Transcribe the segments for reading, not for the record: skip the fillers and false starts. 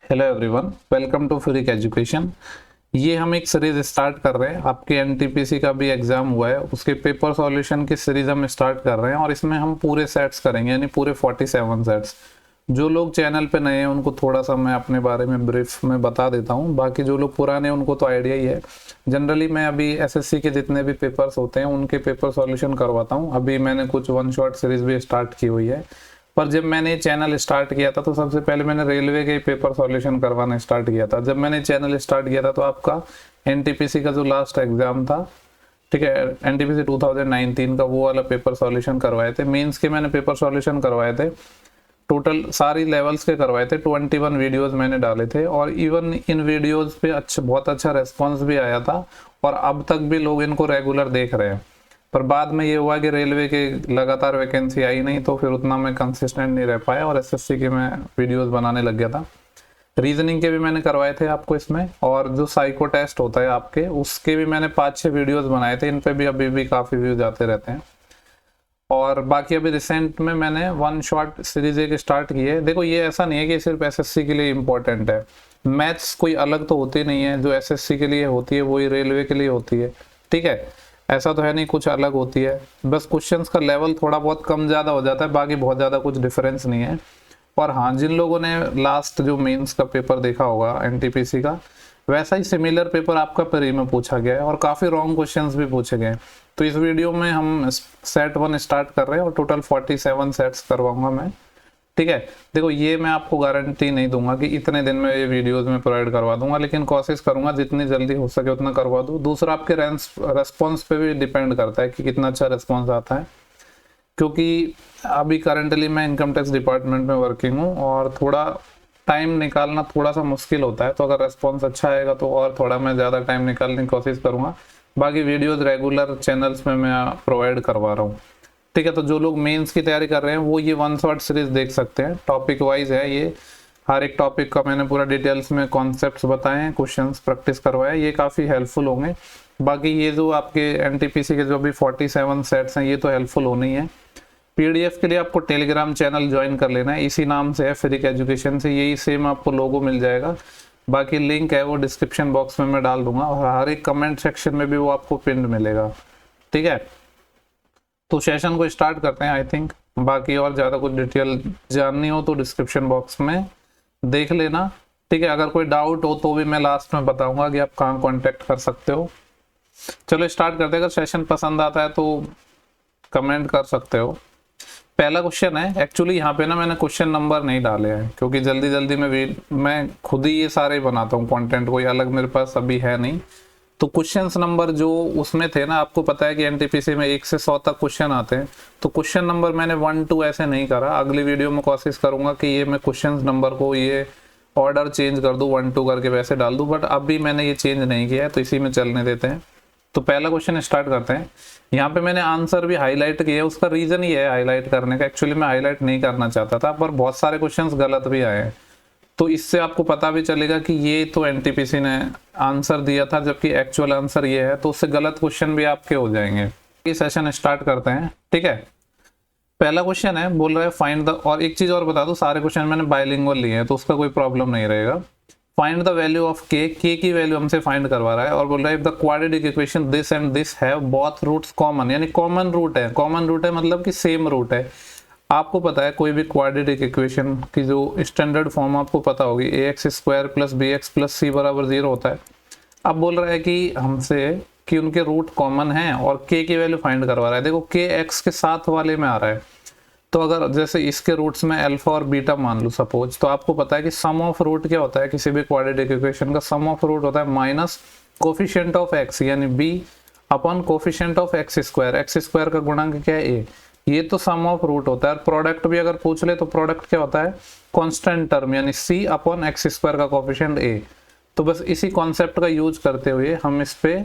Hello everyone, welcome to freak education. ये हम एक सीरीज स्टार्ट कर रहे हैं। आपके एनटीपीसी का भी एग्जाम हुआ है, उसके पेपर सॉल्यूशन की सीरीज हम स्टार्ट कर रहे हैं और इसमें हम पूरे सेट्स करेंगे, यानी पूरे 47 सेट्स। जो लोग चैनल पे नए हैं उनको थोड़ा सा मैं अपने बारे में ब्रीफ में बता देता हूँ, बाकी जो लोग पुराने हैं उनको तो आइडिया ही है। जनरली मैं अभी एसएससी के जितने भी पेपर्स होते हैं उनके पेपर सॉल्यूशन करवाता हूँ। अभी मैंने कुछ वन शॉट सीरीज भी स्टार्ट की हुई है, पर जब मैंने चैनल स्टार्ट किया था तो सबसे पहले मैंने रेलवे के पेपर सॉल्यूशन करवाना स्टार्ट किया था। जब मैंने चैनल स्टार्ट किया था तो आपका एनटीपीसी का जो लास्ट एग्जाम था, ठीक है, एनटीपीसी 2019 का, वो वाला पेपर सॉल्यूशन करवाए थे। मेंस के मैंने पेपर सॉल्यूशन करवाए थे, टोटल सारी लेवल्स के करवाए थे। 21 वीडियोस मैंने डाले थे और इवन इन वीडियोस पे बहुत अच्छा रेस्पॉन्स भी आया था और अब तक भी लोग इनको रेगुलर देख रहे हैं। पर बाद में ये हुआ कि रेलवे के लगातार वैकेंसी आई नहीं, तो फिर उतना मैं कंसिस्टेंट नहीं रह पाया और एसएससी के मैं वीडियोस बनाने लग गया था। रीजनिंग के भी मैंने करवाए थे आपको इसमें, और जो साइको टेस्ट होता है आपके, उसके भी मैंने 5-6 वीडियोस बनाए थे। इन पे भी अभी भी काफ़ी व्यूज आते रहते हैं। और बाकी अभी रिसेंट में मैंने वन शॉट सीरीज एक स्टार्ट की है। देखो, ये ऐसा नहीं है कि सिर्फ एसएससी के लिए इम्पोर्टेंट है। मैथ्स कोई अलग तो होती नहीं है, जो एसएससी के लिए होती है वही रेलवे के लिए होती है, ठीक है। ऐसा तो है नहीं कुछ अलग होती है, बस क्वेश्चंस का लेवल थोड़ा बहुत कम ज़्यादा हो जाता है, बाकी बहुत ज़्यादा कुछ डिफरेंस नहीं है। और हाँ, जिन लोगों ने लास्ट जो मेंस का पेपर देखा होगा एनटीपीसी का, वैसा ही सिमिलर पेपर आपका प्री में पूछा गया है और काफ़ी रॉन्ग क्वेश्चंस भी पूछे गए। तो इस वीडियो में हम सेट 1 स्टार्ट कर रहे हैं और टोटल 47 सेट्स करवाऊंगा मैं, ठीक है। देखो, ये मैं आपको गारंटी नहीं दूंगा कि इतने दिन में ये वीडियोस में प्रोवाइड करवा दूंगा, लेकिन कोशिश करूंगा जितनी जल्दी हो सके उतना करवा दूं। दूसरा, आपके रेस्पॉन्स पे भी डिपेंड करता है कि कितना अच्छा रेस्पॉन्स आता है, क्योंकि अभी करंटली मैं इनकम टैक्स डिपार्टमेंट में वर्किंग हूँ और थोड़ा टाइम निकालना थोड़ा सा मुश्किल होता है। तो अगर रेस्पॉन्स अच्छा आएगा तो और थोड़ा मैं ज़्यादा टाइम निकालने की कोशिश करूँगा। बाकी वीडियोज़ रेगुलर चैनल्स में मैं प्रोवाइड करवा रहा हूँ, ठीक है। तो जो लोग मेंस की तैयारी कर रहे हैं वो ये वन शॉट सीरीज देख सकते हैं। टॉपिक वाइज है ये, हर एक टॉपिक का मैंने पूरा डिटेल्स में कॉन्सेप्ट्स बताए हैं, क्वेश्चंस प्रैक्टिस करवाए, ये काफ़ी हेल्पफुल होंगे। बाकी ये जो आपके एनटीपीसी के जो भी 47 सेट्स हैं, ये तो हेल्पफुल होने ही है। पीडीएफ के लिए आपको टेलीग्राम चैनल ज्वाइन कर लेना है, इसी नाम से है, फ्रीक एजुकेशन से, यही सेम आपको लोगो मिल जाएगा। बाकी लिंक है वो डिस्क्रिप्शन बॉक्स में मैं डाल दूंगा और हर एक कमेंट सेक्शन में भी वो आपको पिन मिलेगा, ठीक है। तो सेशन को स्टार्ट करते हैं आई थिंक। बाकी और ज़्यादा कुछ डिटेल जाननी हो तो डिस्क्रिप्शन बॉक्स में देख लेना, ठीक है। अगर कोई डाउट हो तो भी मैं लास्ट में बताऊंगा कि आप कहाँ कॉन्टेक्ट कर सकते हो। चलो स्टार्ट करते हैं। अगर सेशन पसंद आता है तो कमेंट कर सकते हो। पहला क्वेश्चन है, एक्चुअली यहाँ पे ना मैंने क्वेश्चन नंबर नहीं डाले हैं क्योंकि जल्दी जल्दी में मैं खुद ही ये सारे बनाता हूँ कंटेंट, कोई अलग मेरे पास अभी है नहीं। तो क्वेश्चंस नंबर जो उसमें थे ना, आपको पता है कि एनटीपीसी में 1 से 100 तक क्वेश्चन आते हैं, तो क्वेश्चन नंबर मैंने 1-2 ऐसे नहीं करा। अगली वीडियो में कोशिश करूंगा कि ये मैं क्वेश्चन नंबर को ये ऑर्डर चेंज कर दूं, 1-2 करके वैसे डाल दूं, बट अभी मैंने ये चेंज नहीं किया है तो इसी में चलने देते हैं। तो पहला क्वेश्चन स्टार्ट करते हैं। यहाँ पे मैंने आंसर भी हाईलाइट किया है, उसका रीजन ये है हाईलाइट करने का, एक्चुअली मैं हाईलाइट नहीं करना चाहता था पर बहुत सारे क्वेश्चंस गलत भी आए हैं, तो इससे आपको पता भी चलेगा कि ये तो एनटीपीसी ने आंसर दिया था जबकि एक्चुअल आंसर ये है, तो उससे गलत क्वेश्चन भी आपके हो जाएंगे। ये सेशन स्टार्ट करते हैं, ठीक है। पहला क्वेश्चन है, बोल रहा है फाइंड द, और एक चीज और बता दूं, सारे क्वेश्चन मैंने बाइलिंगुअल लिए हैं तो उसका कोई प्रॉब्लम नहीं रहेगा। फाइंड द वैल्यू ऑफ के की वैल्यू हमसे फाइंड करवा रहा है और बोल रहा है if the quadratic equation this and this have both roots common, यानी कॉमन रूट है। कॉमन रूट है मतलब कि सेम रूट है। आपको पता है कोई भी क्वाड्रेटिक इक्वेशन की जो स्टैंडर्ड फॉर्म आपको पता होगी, ax² + bx + c = 0 होता है। अब बोल रहा है कि हमसे कि उनके रूट कॉमन हैं और k की वैल्यू फाइंड करवा रहा है। देखो, k x के साथ वाले में आ रहा है, तो अगर जैसे इसके रूट्स में अल्फा और बीटा मान लो सपोज, तो आपको पता है कि सम ऑफ रूट क्या होता है किसी भी क्वाड्रेटिक इक्वेशन का? सम ऑफ रूट होता है माइनस कोफिशिएंट ऑफ x यानी b upon coefficient of x² का गुणांक क्या है? a। ये तो सम ऑफ रूट होता है। प्रोडक्ट भी अगर पूछ ले तो प्रोडक्ट क्या होता है? कांस्टेंट टर्म यानी c अपॉन x² का कोफिशिएंट a। तो बस इसी कॉन्सेप्ट का यूज करते हुए हम इस पे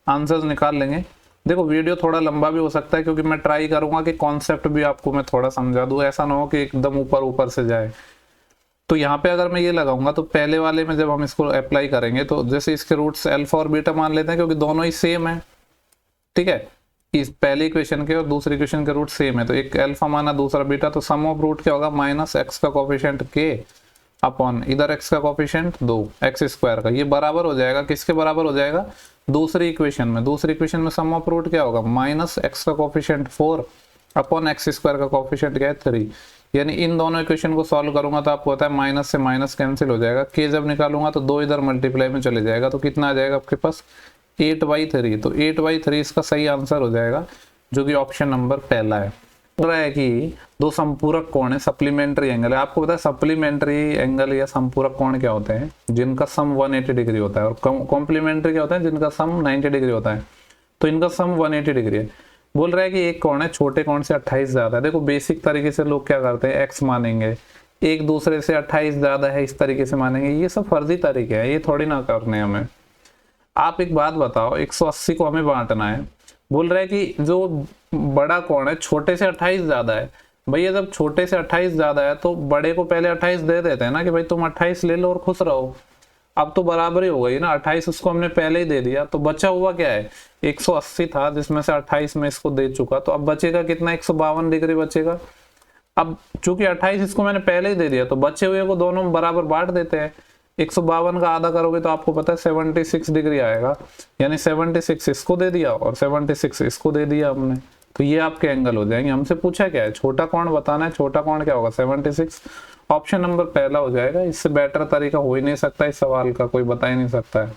आंसर्स निकाल लेंगे। देखो, वीडियो थोड़ा लंबा भी हो सकता है क्योंकि मैं ट्राई करूंगा कि कॉन्सेप्ट भी आपको मैं थोड़ा समझा दूं, ऐसा ना हो कि एकदम ऊपर ऊपर से जाए। तो यहाँ पे अगर मैं ये लगाऊंगा तो पहले वाले में जब हम इसको अप्लाई करेंगे तो जैसे इसके रूट्स अल्फा और बीटा मान लेते हैं क्योंकि दोनों ही सेम है, ठीक है। इस पहले इक्वेशन के और दूसरे इक्वेशन के रूट सेम है, तो एक अल्फा माना दूसरा बीटा, तो सम ऑफ रूट क्या होगा? -x का कोफिशिएंट k अपॉन इधर x का कोफिशिएंट 2 x स्क्वायर का, ये बराबर हो जाएगा, किसके बराबर हो जाएगा, दूसरी इक्वेशन में। दूसरी इक्वेशन में सम ऑफ रूट क्या होगा, माइनस x का कोफिशिएंट 4 अपॉन x स्क्वायर का कोफिशिएंट क्या है 3। यानी इन दोनों इक्वेशन को सॉल्व करूंगा तो आपको पता है माइनस से माइनस कैंसिल हो जाएगा, k जब निकालूंगा तो 2 इधर मल्टीप्लाई में चले जाएगा, तो कितना आ जाएगा आपके पास 8/3। तो 8/3 इसका सही आंसर हो जाएगा, जो कि ऑप्शन नंबर पहला है। बोल रहा है कि दो समपूरक कोण है, सप्लीमेंट्री एंगल है। आपको पता है सप्लीमेंट्री एंगल या समपूरक कोण क्या होते हैं, जिनका सम 180 डिग्री होता है, और कॉम्प्लीमेंट्री क्या होता है, जिनका सम 90 डिग्री होता है। तो इनका सम 180 डिग्री है। बोल रहा है कि एक कोण है छोटे कोण से 28 ज्यादा है। देखो बेसिक तरीके से लोग क्या करते हैं, x मानेंगे, एक दूसरे से 28 ज्यादा है इस तरीके से मानेंगे, ये सब फर्जी तरीके हैं, ये थोड़ी ना करने हमें। आप एक बात बताओ, 180 को हमें बांटना है। बोल रहा है कि जो बड़ा कोण है छोटे से 28 ज्यादा है। भैया जब छोटे से 28 ज्यादा है तो बड़े को पहले 28 दे देते हैं ना, कि भाई तुम 28 ले लो और खुश रहो। अब तो बराबर ही हो गई ना, 28 उसको हमने पहले ही दे दिया, तो बचा हुआ क्या है, 180 था जिसमें से 28 में इसको दे चुका, तो अब बचेगा कितना, 152 डिग्री बचेगा। अब चूंकि 28 इसको मैंने पहले ही दे दिया, तो बचे हुए को दोनों में बराबर बांट देते हैं। 152 का आधा करोगे तो आपको पता है 76 डिग्री आएगा, यानी 76 इसको दे दिया और 76 इसको दे दिया हमने, तो ये आपके एंगल हो जाएंगे। हमसे पूछा क्या है, छोटा कोण बताना है, छोटा कोण क्या होगा 76। ऑप्शन नंबर पहला हो जाएगा। इससे बेटर तरीका हो ही नहीं सकता इस सवाल का, कोई बता ही नहीं सकता है।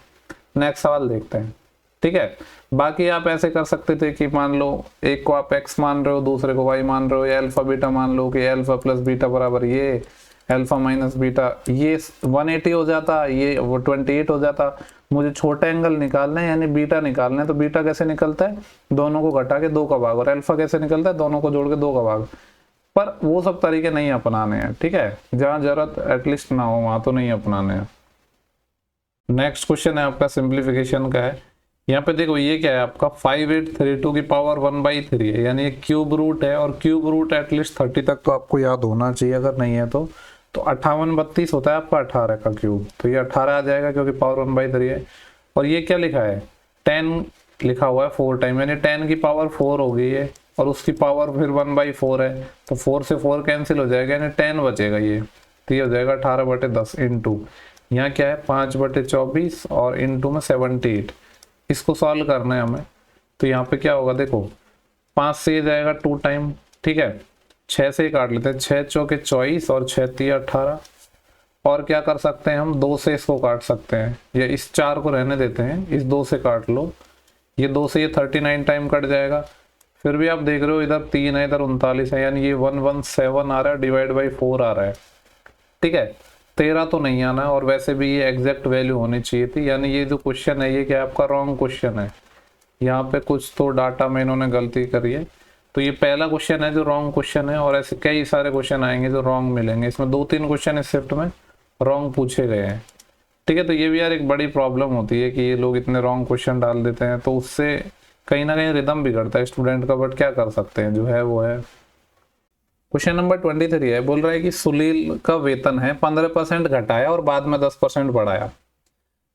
नेक्स्ट सवाल देखते हैं, ठीक है। बाकी आप ऐसे कर सकते थे कि मान लो एक को आप x मान रहे हो, दूसरे को y मान रहे हो, या अल्फा बीटा मान लो कि अल्फा प्लस बीटा बराबर ये अल्फा माइनस बीटा, ये 180 हो जाता, ये वो 28 हो जाता। मुझे छोटा एंगल निकालना है यानी बीटा निकालना है, तो बीटा कैसे निकलता है, दोनों को घटा के 2 का भाग, और अल्फा कैसे निकलता है, दोनों को जोड़ के 2 का भाग। पर वो सब तरीके नहीं अपनाने हैं, ठीक है, जहां जरूरत एटलीस्ट ना हो वहां तो नहीं अपनाने हैं। नेक्स्ट क्वेश्चन है आपका सिंप्लीफिकेशन का है। यहाँ पे देखो ये क्या है आपका 5832 की पावर 1/3 है, यानी क्यूब रूट है, और क्यूब रूट एटलीस्ट 30 तक तो आपको याद होना चाहिए, अगर नहीं है तो 58 32 होता है आपका 18 का क्यूब, तो ये 18 आ जाएगा क्योंकि पावर 1/3 है। और ये क्या लिखा है 10 लिखा हुआ है 4 टाइम, यानी 10 की पावर 4 हो गई है, और उसकी पावर फिर 1/4 है, तो 4 से 4 कैंसिल हो जाएगा, यानी 10 बचेगा ये, तो ये हो जाएगा 18/10 इंटू यहाँ क्या है 5/24 और इंटू में 78। इसको सॉल्व करना है हमें, तो यहाँ पे क्या होगा देखो 5 से जाएगा 2 टाइम, ठीक है, 6 से काट लेते हैं, 6 चौके 24 और 6 तिया 18। और क्या कर सकते हैं हम, 2 से इसको काट सकते हैं, या इस 4 को रहने देते हैं, इस 2 से काट लो, ये 2 से ये 39 टाइम कट जाएगा। फिर भी आप देख रहे हो इधर 3 है, इधर 39 है, यानी ये 117 आ रहा है, डिवाइड बाई 4 आ रहा है, ठीक है। 13 तो नहीं आना, और वैसे भी ये एग्जैक्ट वैल्यू होनी चाहिए थी, यानी ये जो क्वेश्चन है ये क्या आपका रॉन्ग क्वेश्चन है। यहाँ पे कुछ तो डाटा में इन्होंने गलती करी है, तो ये पहला क्वेश्चन है जो रॉन्ग क्वेश्चन है, और ऐसे कई सारे क्वेश्चन आएंगे जो रॉन्ग मिलेंगे। इसमें 2-3 क्वेश्चन इस शिफ्ट में रॉन्ग पूछे गए हैं, ठीक है। तो ये भी यार एक बड़ी प्रॉब्लम होती है कि ये लोग इतने रॉन्ग क्वेश्चन डाल देते हैं, तो उससे कहीं ना कहीं रिदम बिगड़ता है स्टूडेंट का, बट क्या कर सकते हैं, जो है वो है। क्वेश्चन नंबर 23 है, बोल रहा है कि सुनील का वेतन है 15% घटाया और बाद में 10% बढ़ाया।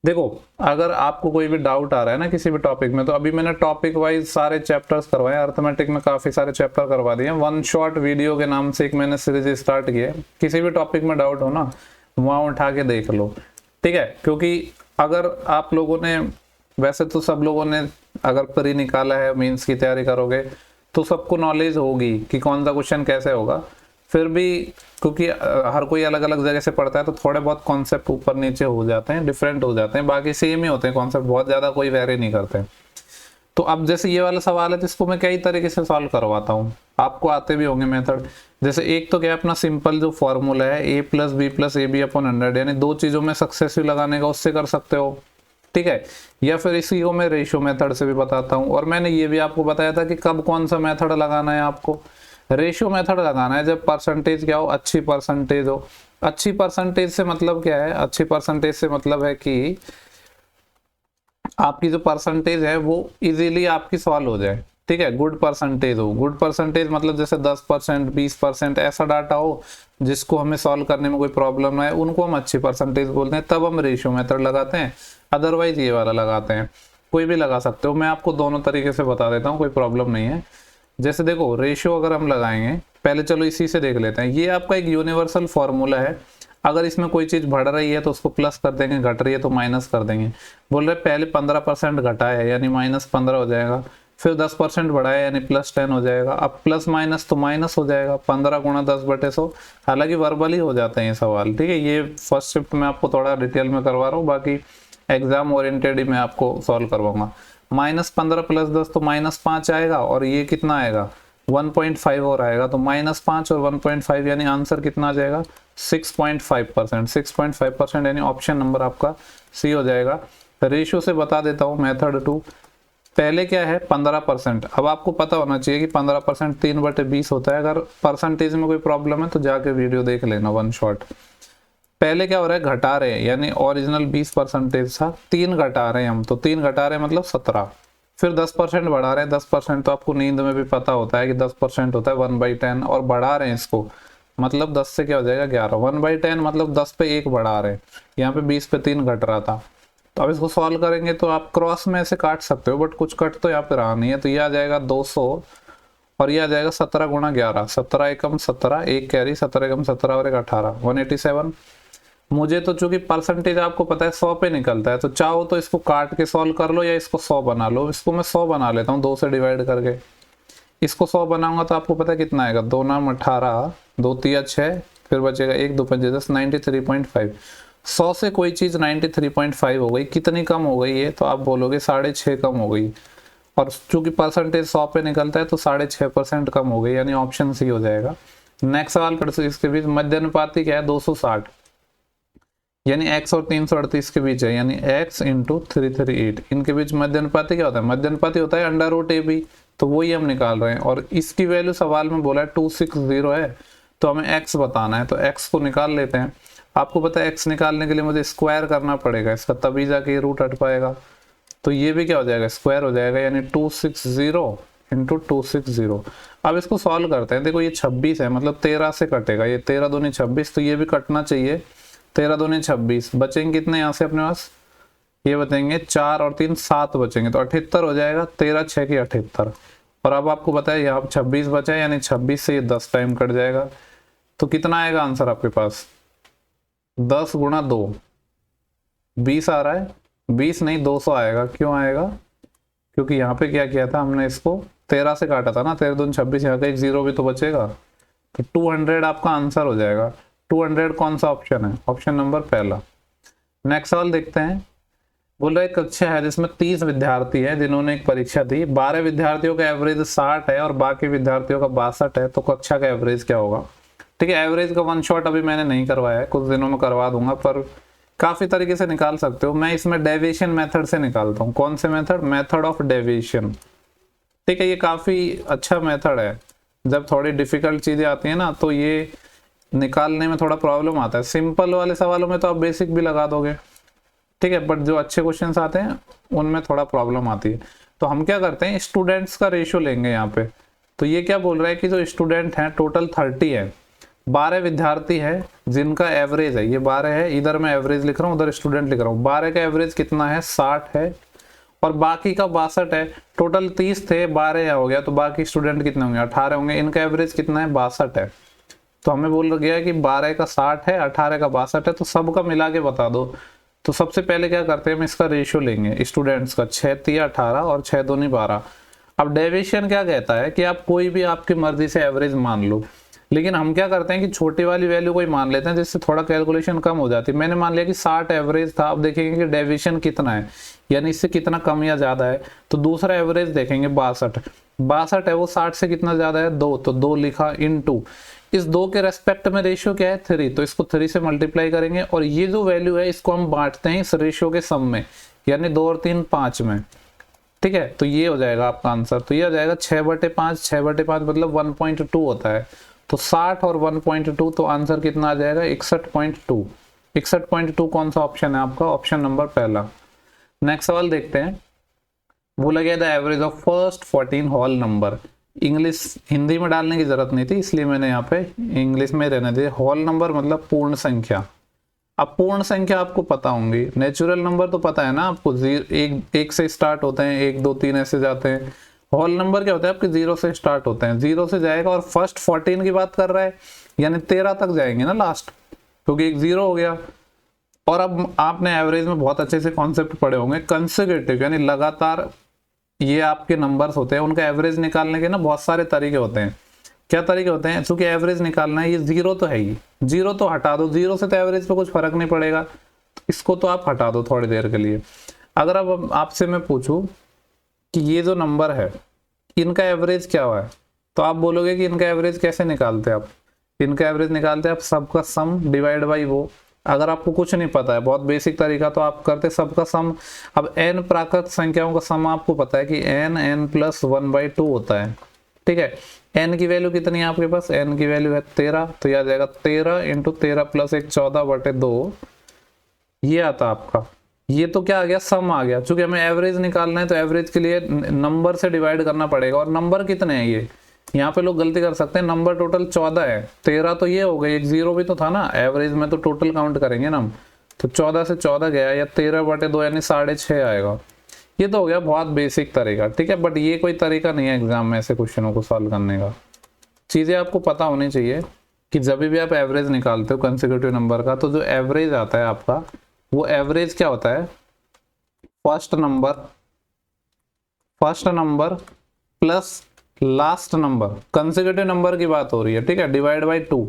देखो अगर आपको कोई भी डाउट आ रहा है ना किसी भी टॉपिक में, तो अभी मैंने टॉपिक वाइज सारे चैप्टर्स करवाए, अर्थमेटिक में काफी सारे चैप्टर करवा दिए। वन शॉट वीडियो के नाम से एक मैंने सीरीज स्टार्ट किया, किसी भी टॉपिक में डाउट हो ना वहां उठा के देख लो, ठीक है। क्योंकि अगर आप लोगों ने, वैसे तो सब लोगों ने अगर प्री निकाला है, मेंस की तैयारी करोगे तो सबको नॉलेज होगी कि कौन सा क्वेश्चन कैसे होगा। फिर भी क्योंकि हर कोई अलग अलग जगह से पढ़ता है, तो थोड़े बहुत कॉन्सेप्ट ऊपर नीचे हो जाते हैं, डिफरेंट हो जाते हैं, बाकी सेम ही होते हैं कॉन्सेप्ट, बहुत ज्यादा कोई वेरी नहीं करते। तो अब जैसे ये वाला सवाल है जिसको मैं कई तरीके से सॉल्व करवाता हूँ, आपको आते भी होंगे मेथड। जैसे एक तो क्या अपना सिंपल जो फॉर्मूला है a + b + ab/100, यानी 2 चीजों में सक्सेसिव लगाने का, उससे कर सकते हो, ठीक है। या फिर इसी को मैं रेशियो मेथड से भी बताता हूँ, और मैंने ये भी आपको बताया था कि कब कौन सा मेथड लगाना है। आपको रेशियो मेथड लगाना है जब परसेंटेज क्या हो, अच्छी परसेंटेज हो। अच्छी परसेंटेज से मतलब क्या है, अच्छी परसेंटेज से मतलब है कि आपकी जो परसेंटेज है वो इजीली आपकी सॉल्व हो जाए, ठीक है। गुड परसेंटेज हो, गुड परसेंटेज मतलब जैसे 10% 20% ऐसा डाटा हो जिसको हमें सॉल्व करने में कोई प्रॉब्लम ना है, उनको हम अच्छी परसेंटेज बोलते हैं, तब हम रेशियो मेथड लगाते हैं। अदरवाइज ये वाला लगाते हैं, कोई भी लगा सकते हो, मैं आपको दोनों तरीके से बता देता हूँ, कोई प्रॉब्लम नहीं है। जैसे देखो रेशियो अगर हम लगाएंगे, पहले चलो इसी से देख लेते हैं। ये आपका एक यूनिवर्सल फॉर्मूला है, अगर इसमें कोई चीज़ बढ़ रही है तो उसको प्लस कर देंगे, घट रही है तो माइनस कर देंगे। बोल रहे पहले 15% घटा है यानी -15 हो जाएगा, फिर 10% बढ़ा है यानी +10 हो जाएगा। अब प्लस माइनस तो माइनस हो जाएगा, 15 गुणा 10/100। हालांकि वर्बली हो जाते हैं ये सवाल, ठीक है। ये फर्स्ट शिफ्ट में आपको थोड़ा डिटेल में करवा रहा हूँ, बाकी एग्जाम ओरिएंटेड ही मैं आपको सॉल्व करवाऊंगा। -15 + 10 तो -5 आएगा, और ये कितना आएगा 1.5 और आएगा, तो -5 और 1.5 यानी आंसर कितना आ जाएगा 6.5%। 6.5% यानी ऑप्शन नंबर आपका सी हो जाएगा। रेशियो से बता देता हूँ मेथड 2। पहले क्या है 15%। अब आपको पता होना चाहिए कि 15% 3/20 होता है। अगर परसेंटेज में कोई प्रॉब्लम है तो जाके वीडियो देख लेना वन शॉट। पहले क्या हो रहा है घटा रहे हैं, यानी ओरिजिनल 20% था, 3 घटा रहे हैं हम, तो 3 घटा रहे हैं मतलब 17। फिर 10% बढ़ा रहे हैं, 10% तो आपको नींद में भी पता होता है कि 10% होता है 1/10, और बढ़ा रहे हैं इसको, मतलब 10 से क्या हो जाएगा 11। 1/10 मतलब 10 पे 1 बढ़ा रहे हैं, यहाँ पे 20 पे 3 घट रहा था। तो अब इसको सॉल्व करेंगे तो आप क्रॉस में ऐसे काट सकते हो, बट कुछ कट तो यहाँ पे रहा नहीं है, तो ये आ जाएगा 200, और ये आ जाएगा 17 गुणा 11, 17 एकम 17, एक कैरी, 17 एकम 17 और एक 18, 187। मुझे तो चूंकि परसेंटेज आपको पता है 100 पे निकलता है, तो चाहो तो इसको काट के सॉल्व कर लो या इसको 100 बना लो। इसको मैं 100 बना लेता हूँ 2 से डिवाइड करके। इसको 100 बनाऊंगा तो आपको पता है कितना आएगा, 2 9 18, 2 3 6, फिर बचेगा 1 2 5 10, 93.5। 100 से कोई चीज 93.5 हो गई, कितनी कम हो गई है, तो आप बोलोगे 6.5 कम हो गई, और चूंकि परसेंटेज 100 पे निकलता है तो 6.5% कम हो गई, यानी ऑप्शन सी हो जाएगा। नेक्स्ट सवाल पर इसके बीच मध्य अनुपाती क्या है 260, यानी x और 338 के बीच है, यानी x × 338, इनके बीच मध्य अनुपाती क्या होता है, मध्य अनुपाती होता है √AB, तो वही हम निकाल रहे हैं। और इसकी वैल्यू सवाल में बोला है 260 है, तो हमें x बताना है, तो x को निकाल लेते हैं। आपको पता है x निकालने के लिए मुझे स्क्वायर करना पड़ेगा इसका, तभी जाके ये रूट हट पाएगा। तो ये भी क्या हो जाएगा स्क्वायर हो जाएगा, यानी 260 × 260। अब इसको सॉल्व करते हैं। देखो ये 26 है, मतलब 13 से कटेगा, ये 13 दूनी 26, तो ये भी कटना चाहिए, 13 दूनी 26, बचेंगे कितने यहाँ से अपने पास, ये बचेंगे 4 और 3 7 बचेंगे, तो 78 हो जाएगा, 13 6 की 78। और अब आपको पता है यहाँ 26 बचा है, यानी 26 से ये 10 टाइम कट जाएगा, तो कितना आएगा आंसर आपके पास 10 गुणा 2, 20 आ रहा है, 20 नहीं 200 आएगा। क्यों आएगा, क्योंकि यहाँ पे क्या किया था हमने, इसको 13 से काटा था ना, 13 दूनी 26, यहाँ का एक 0 भी तो बचेगा, तो 200 आपका आंसर हो जाएगा। 200 कौन सा ऑप्शन है, ऑप्शन नंबर पहला। नेक्स्ट सवाल देखते हैं। बोल रहा है कक्षा है जिसमें 30 विद्यार्थी हैं जिन्होंने एक परीक्षा दी, 12 विद्यार्थियों का एवरेज 60 है और बाकी विद्यार्थियों का 62 है, तो कक्षा का एवरेज क्या होगा। ठीक है, एवरेज का वन शॉट अभी मैंने नहीं करवाया है, कुछ दिनों में करवा दूंगा, पर काफी तरीके से निकाल सकते हो। मैं इसमें डेविएशन मेथड से निकालता हूँ। कौन से मेथड, मेथड ऑफ डेविएशन। ठीक है, ये काफी अच्छा मेथड है। जब थोड़ी डिफिकल्ट चीजें आती है ना, तो ये निकालने में थोड़ा प्रॉब्लम आता है। सिंपल वाले सवालों में तो आप बेसिक भी लगा दोगे, ठीक है, बट जो अच्छे क्वेश्चंस आते हैं उनमें थोड़ा प्रॉब्लम आती है। तो हम क्या करते हैं, स्टूडेंट्स का रेशियो लेंगे यहाँ पे। तो ये क्या बोल रहा है कि जो स्टूडेंट हैं टोटल 30 है, 12 विद्यार्थी है जिनका एवरेज है, ये 12 है, इधर मैं एवरेज लिख रहा हूँ, उधर स्टूडेंट लिख रहा हूँ। 12 का एवरेज कितना है 60 है, और बाकी का 62 है। टोटल 30 थे, 12 हो गया, तो बाकी स्टूडेंट कितने होंगे 18 होंगे, इनका एवरेज कितना है 62 है। तो हमें बोल गया है कि 12 का 60 है, 18 का 62 है, तो सबका मिला के बता दो। तो सबसे पहले क्या करते हैं, हम इसका रेशियो लेंगे स्टूडेंट्स का, 6 3 18 और 6 दूनी 12। अब डेविएशन क्या कहता है कि आप कोई भी आपकी मर्जी से एवरेज मान लो, लेकिन हम क्या करते हैं कि छोटी वाली वैल्यू को ही मान लेते हैं, जिससे थोड़ा कैलकुलेशन कम हो जाती है। मैंने मान लिया कि 60 एवरेज था, अब देखेंगे कि डेविएशन कितना है, यानी इससे कितना कम या ज्यादा है। तो दूसरा एवरेज देखेंगे 62 है, वो 60 से कितना ज्यादा है 2, तो 2 लिखा इनटू इस 2 के रेस्पेक्ट में रेशियो क्या है 3, तो इसको 3 से मल्टीप्लाई करेंगे, और ये जो वैल्यू है इसको हम बांटते हैं इस रेशियो के सम में, यानी 2 और 3 5 में। ठीक है, तो ये हो जाएगा आपका आंसर। तो ये हो जाएगा 6/5, 6/5 मतलब 1.2 होता है, तो 60 और 1.2, तो आंसर कितना आ जाएगा 61.2। 61.2 कौन सा ऑप्शन है आपका, ऑप्शन नंबर पहला। नेक्स्ट सवाल देखते हैं। बोला गया the average of first 14 whole number. English Hindi में डालने की जरूरत नहीं थी, इसलिए मैंने यहाँ पे इंग्लिश में रहने दिया। होल नंबर मतलब पूर्ण संख्या। अब पूर्ण संख्या आपको पता होंगी, नेचुरल नंबर तो पता है ना आपको, एक से स्टार्ट होते हैं, 1 2 3 ऐसे जाते हैं। होल नंबर क्या होता है आपके 0 से स्टार्ट होते हैं, 0 से जाएगा, और फर्स्ट 14 की बात कर रहा है, यानी 13 तक जाएंगे ना लास्ट, क्योंकि एक 0 हो गया। और अब आपने एवरेज में बहुत अच्छे से कॉन्सेप्ट पढ़े होंगे, कंसेक्यूटिव यानी लगातार ये आपके नंबर्स होते हैं, उनका एवरेज निकालने के ना बहुत सारे तरीके होते हैं। क्या तरीके होते हैं? चूंकि एवरेज निकालना है, ये 0 तो है ही, 0 तो हटा दो, 0 से तो एवरेज पे कुछ फर्क नहीं पड़ेगा, इसको तो आप हटा दो थोड़ी देर के लिए। अगर अब आपसे मैं पूछूं कि ये जो नंबर है इनका एवरेज क्या हुआ है, तो आप बोलोगे कि इनका एवरेज कैसे निकालते हैं आप? इनका एवरेज निकालते हैं आप सबका सम डिवाइड बाई वो। अगर आपको कुछ नहीं पता है, बहुत बेसिक तरीका, तो आप करते सबका सम। अब n प्राकृत संख्याओं का सम आपको पता है कि n प्लस 1/2 होता है, ठीक है। n की वैल्यू कितनी है आपके पास? n की वैल्यू है 13, तो यह आ जाएगा 13 इंटू 13 प्लस 1 14/2, ये आता आपका। ये तो क्या आ गया? सम आ गया। चूंकि हमें एवरेज निकालना है तो एवरेज के लिए नंबर से डिवाइड करना पड़ेगा, और नंबर कितने हैं ये? यहाँ पे लोग गलती कर सकते हैं, नंबर टोटल 14 है, 13 तो ये हो गई, एक 0 भी तो था ना, एवरेज में तो टोटल काउंट करेंगे ना हम, तो 14 से 14 गया या 13/2 यानी 6.5 आएगा। ये तो हो गया बहुत बेसिक तरीका, ठीक है। बट ये कोई तरीका नहीं है एग्जाम में ऐसे क्वेश्चनों को सॉल्व करने का। चीजें आपको पता होनी चाहिए कि जब भी आप एवरेज निकालते हो कंसेक्यूटिव नंबर का, तो जो एवरेज आता है आपका, वो एवरेज क्या होता है? First number plus last number, consecutive number की बात हो रही है, ठीक है, डिवाइड बाई 2।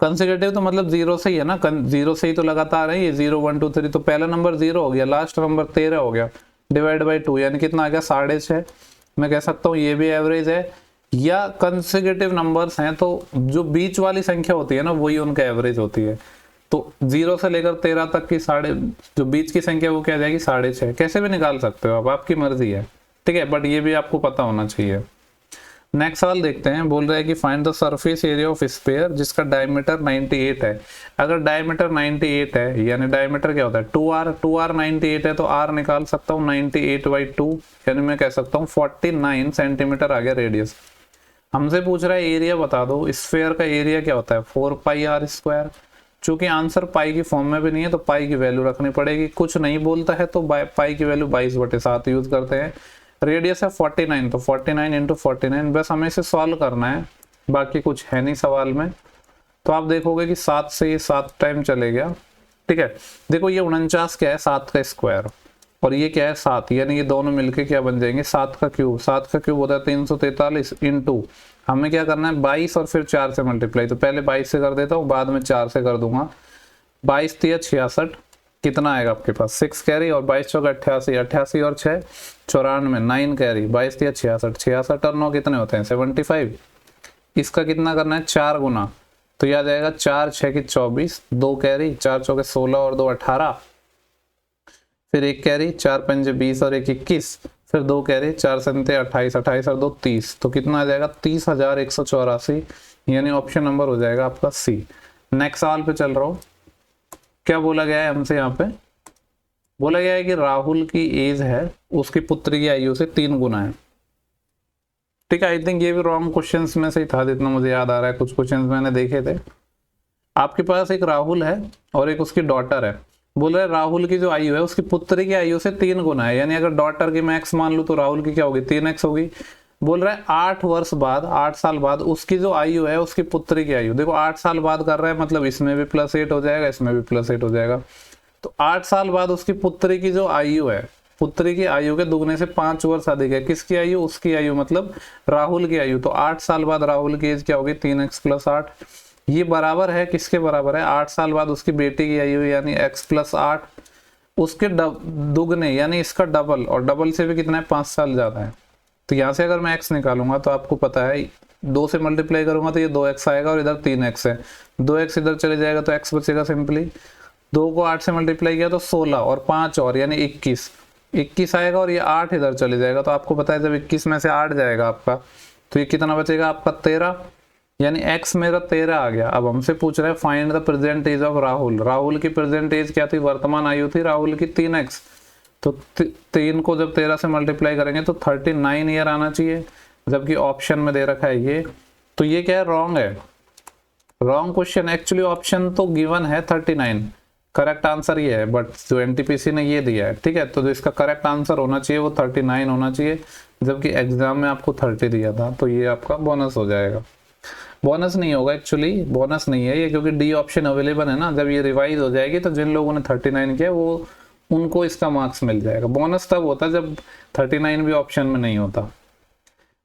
कंसेक्यूटिव तो मतलब 0 से ही है ना, 0 से ही तो लगातार है ये, 0 1 2 3, तो पहला नंबर 0 हो गया, लास्ट नंबर 13 हो गया, डिवाइड बाई 2 यानी कितना आ गया? 6.5। मैं कह सकता हूँ ये भी एवरेज है। या कंसेक्यूटिव नंबर्स हैं तो जो बीच वाली संख्या होती है ना, वही उनका एवरेज होती है। तो 0 से लेकर 13 तक की जो बीच की संख्या वो क्या जाएगी? 6.5। कैसे भी निकाल सकते हो आप, आपकी मर्जी है, ठीक है, बट ये भी आपको पता होना चाहिए। नेक्स्ट सवाल देखते हैं। बोल रहा है कि find the surface area of sphere जिसका डायमीटर 98 है। अगर डायमीटर 98 है, यानी डायमीटर क्या होता है? 2r 98 है, तो r निकाल सकता हूँ 98/2, यानी मैं कह सकता हूँ 49 सेंटीमीटर आ गया रेडियस। हमसे पूछ रहा है एरिया बता दो, स्फीयर का एरिया क्या होता है? 4πr²। चूंकि आंसर पाई की फॉर्म में भी नहीं है, तो पाई की वैल्यू रखनी पड़ेगी। कुछ नहीं बोलता है तो पाई की वैल्यू 22/7 यूज करते हैं। रेडियस है 49, तो 49 इंटू 49, बस हमें इसे सॉल्व करना है, बाकी कुछ है नहीं सवाल में। तो आप देखोगे कि 7 से ये 7 टाइम चले गया, ठीक है। देखो ये 49 क्या है? 7 का स्क्वायर, और ये क्या है? 7, यानी ये दोनों मिलके क्या बन जाएंगे? 7 का क्यूब। 7 का क्यूब होता है 343 इंटू, हमें क्या करना है? 22 और फिर 4 से मल्टीप्लाई। तो पहले 22 से कर देता हूँ, बाद में 4 से कर दूंगा। 22 तिया 66, कितना आएगा आपके पास? 6 कैरी, और 22 चौका 88, 88 और 6 94, 9 कैरी, 22 तिया 66, 66 और 9 कितने होते हैं? 75। इसका कितना करना है? 4 गुना, तो याद आएगा 4 6 की 24, 2 कैरी, 4 चौके 16 और 2 18, फिर 1 कैरी, 4 पंजे 20 और 1 21, फिर 2 कैरी, 4 संते 28, 28 और 2 30, तो कितना आ जाएगा? 30,184, यानी ऑप्शन नंबर हो जाएगा आपका सी। नेक्स्ट सवाल पे चल रहा हूँ। क्या बोला गया है हमसे? यहाँ पे बोला गया है कि राहुल की एज है उसकी पुत्री की आयु से 3 गुना है, ठीक है। आई थिंक ये भी रॉन्ग क्वेश्चंस में से ही था, जितना मुझे याद आ रहा है, कुछ क्वेश्चंस मैंने देखे थे। आपके पास एक राहुल है और एक उसकी डॉटर है। बोल रहे राहुल की जो आयु है उसकी पुत्री की आयु से 3 गुना है, यानी अगर डॉटर की मैं x मान लूं तो राहुल की क्या होगी? 3x होगी। बोल रहा है 8 वर्ष बाद, 8 साल बाद उसकी जो आयु है उसकी पुत्री की आयु, देखो 8 साल बाद कर रहा है, मतलब इसमें भी +8 हो जाएगा, इसमें भी +8 हो जाएगा। तो 8 साल बाद उसकी पुत्री की जो आयु है, पुत्री की आयु के दुगने से 5 वर्ष अधिक है। किसकी आयु? उसकी आयु, मतलब राहुल की आयु। तो 8 साल बाद राहुल की एज क्या होगी? 3x + 8। ये बराबर है, किसके बराबर है? 8 साल बाद उसकी बेटी की आयु, यानी x + 8, उसके दुगने यानी इसका डबल, और डबल से भी कितना है? 5 साल ज्यादा है। तो यहाँ से अगर मैं x निकालूंगा तो आपको पता है 2 से मल्टीप्लाई करूंगा तो ये 2x आएगा, और इधर 3x है, 2x इधर चले जाएगा तो x बचेगा सिंपली। 2 को 8 से मल्टीप्लाई किया तो 16 और 5 और यानी 21 आएगा, और ये 8 इधर चले जाएगा। तो आपको पता है जब 21 में से 8 जाएगा आपका, तो ये कितना बचेगा आपका? 13, यानी x मेरा 13 आ गया। अब हमसे पूछ रहा है find the present age of Rahul. Rahul की प्रेजेंट एज क्या थी? वर्तमान आयु थी राहुल की 3x, तो 3 को जब 13 से मल्टीप्लाई करेंगे तो 39 ईयर आना चाहिए, जबकि ऑप्शन में दे रखा है ये। तो ये क्या है? रॉन्ग है, रॉन्ग क्वेश्चन। एक्चुअली ऑप्शन तो गिवन है 39, करेक्ट आंसर ये है, बट जो एनटीपीसी ने ये दिया है, ठीक है। तो जो इसका करेक्ट आंसर होना चाहिए वो 39 होना चाहिए, जबकि एग्जाम में आपको 30 दिया था, तो ये आपका बोनस हो जाएगा। बोनस नहीं होगा एक्चुअली, बोनस नहीं है ये, क्योंकि डी ऑप्शन अवेलेबल है ना। जब ये रिवाइज हो जाएगी तो जिन लोगों ने 39 किया वो उनको इसका मार्क्स मिल जाएगा। बोनस तब होता है जब 39 भी ऑप्शन में नहीं होता।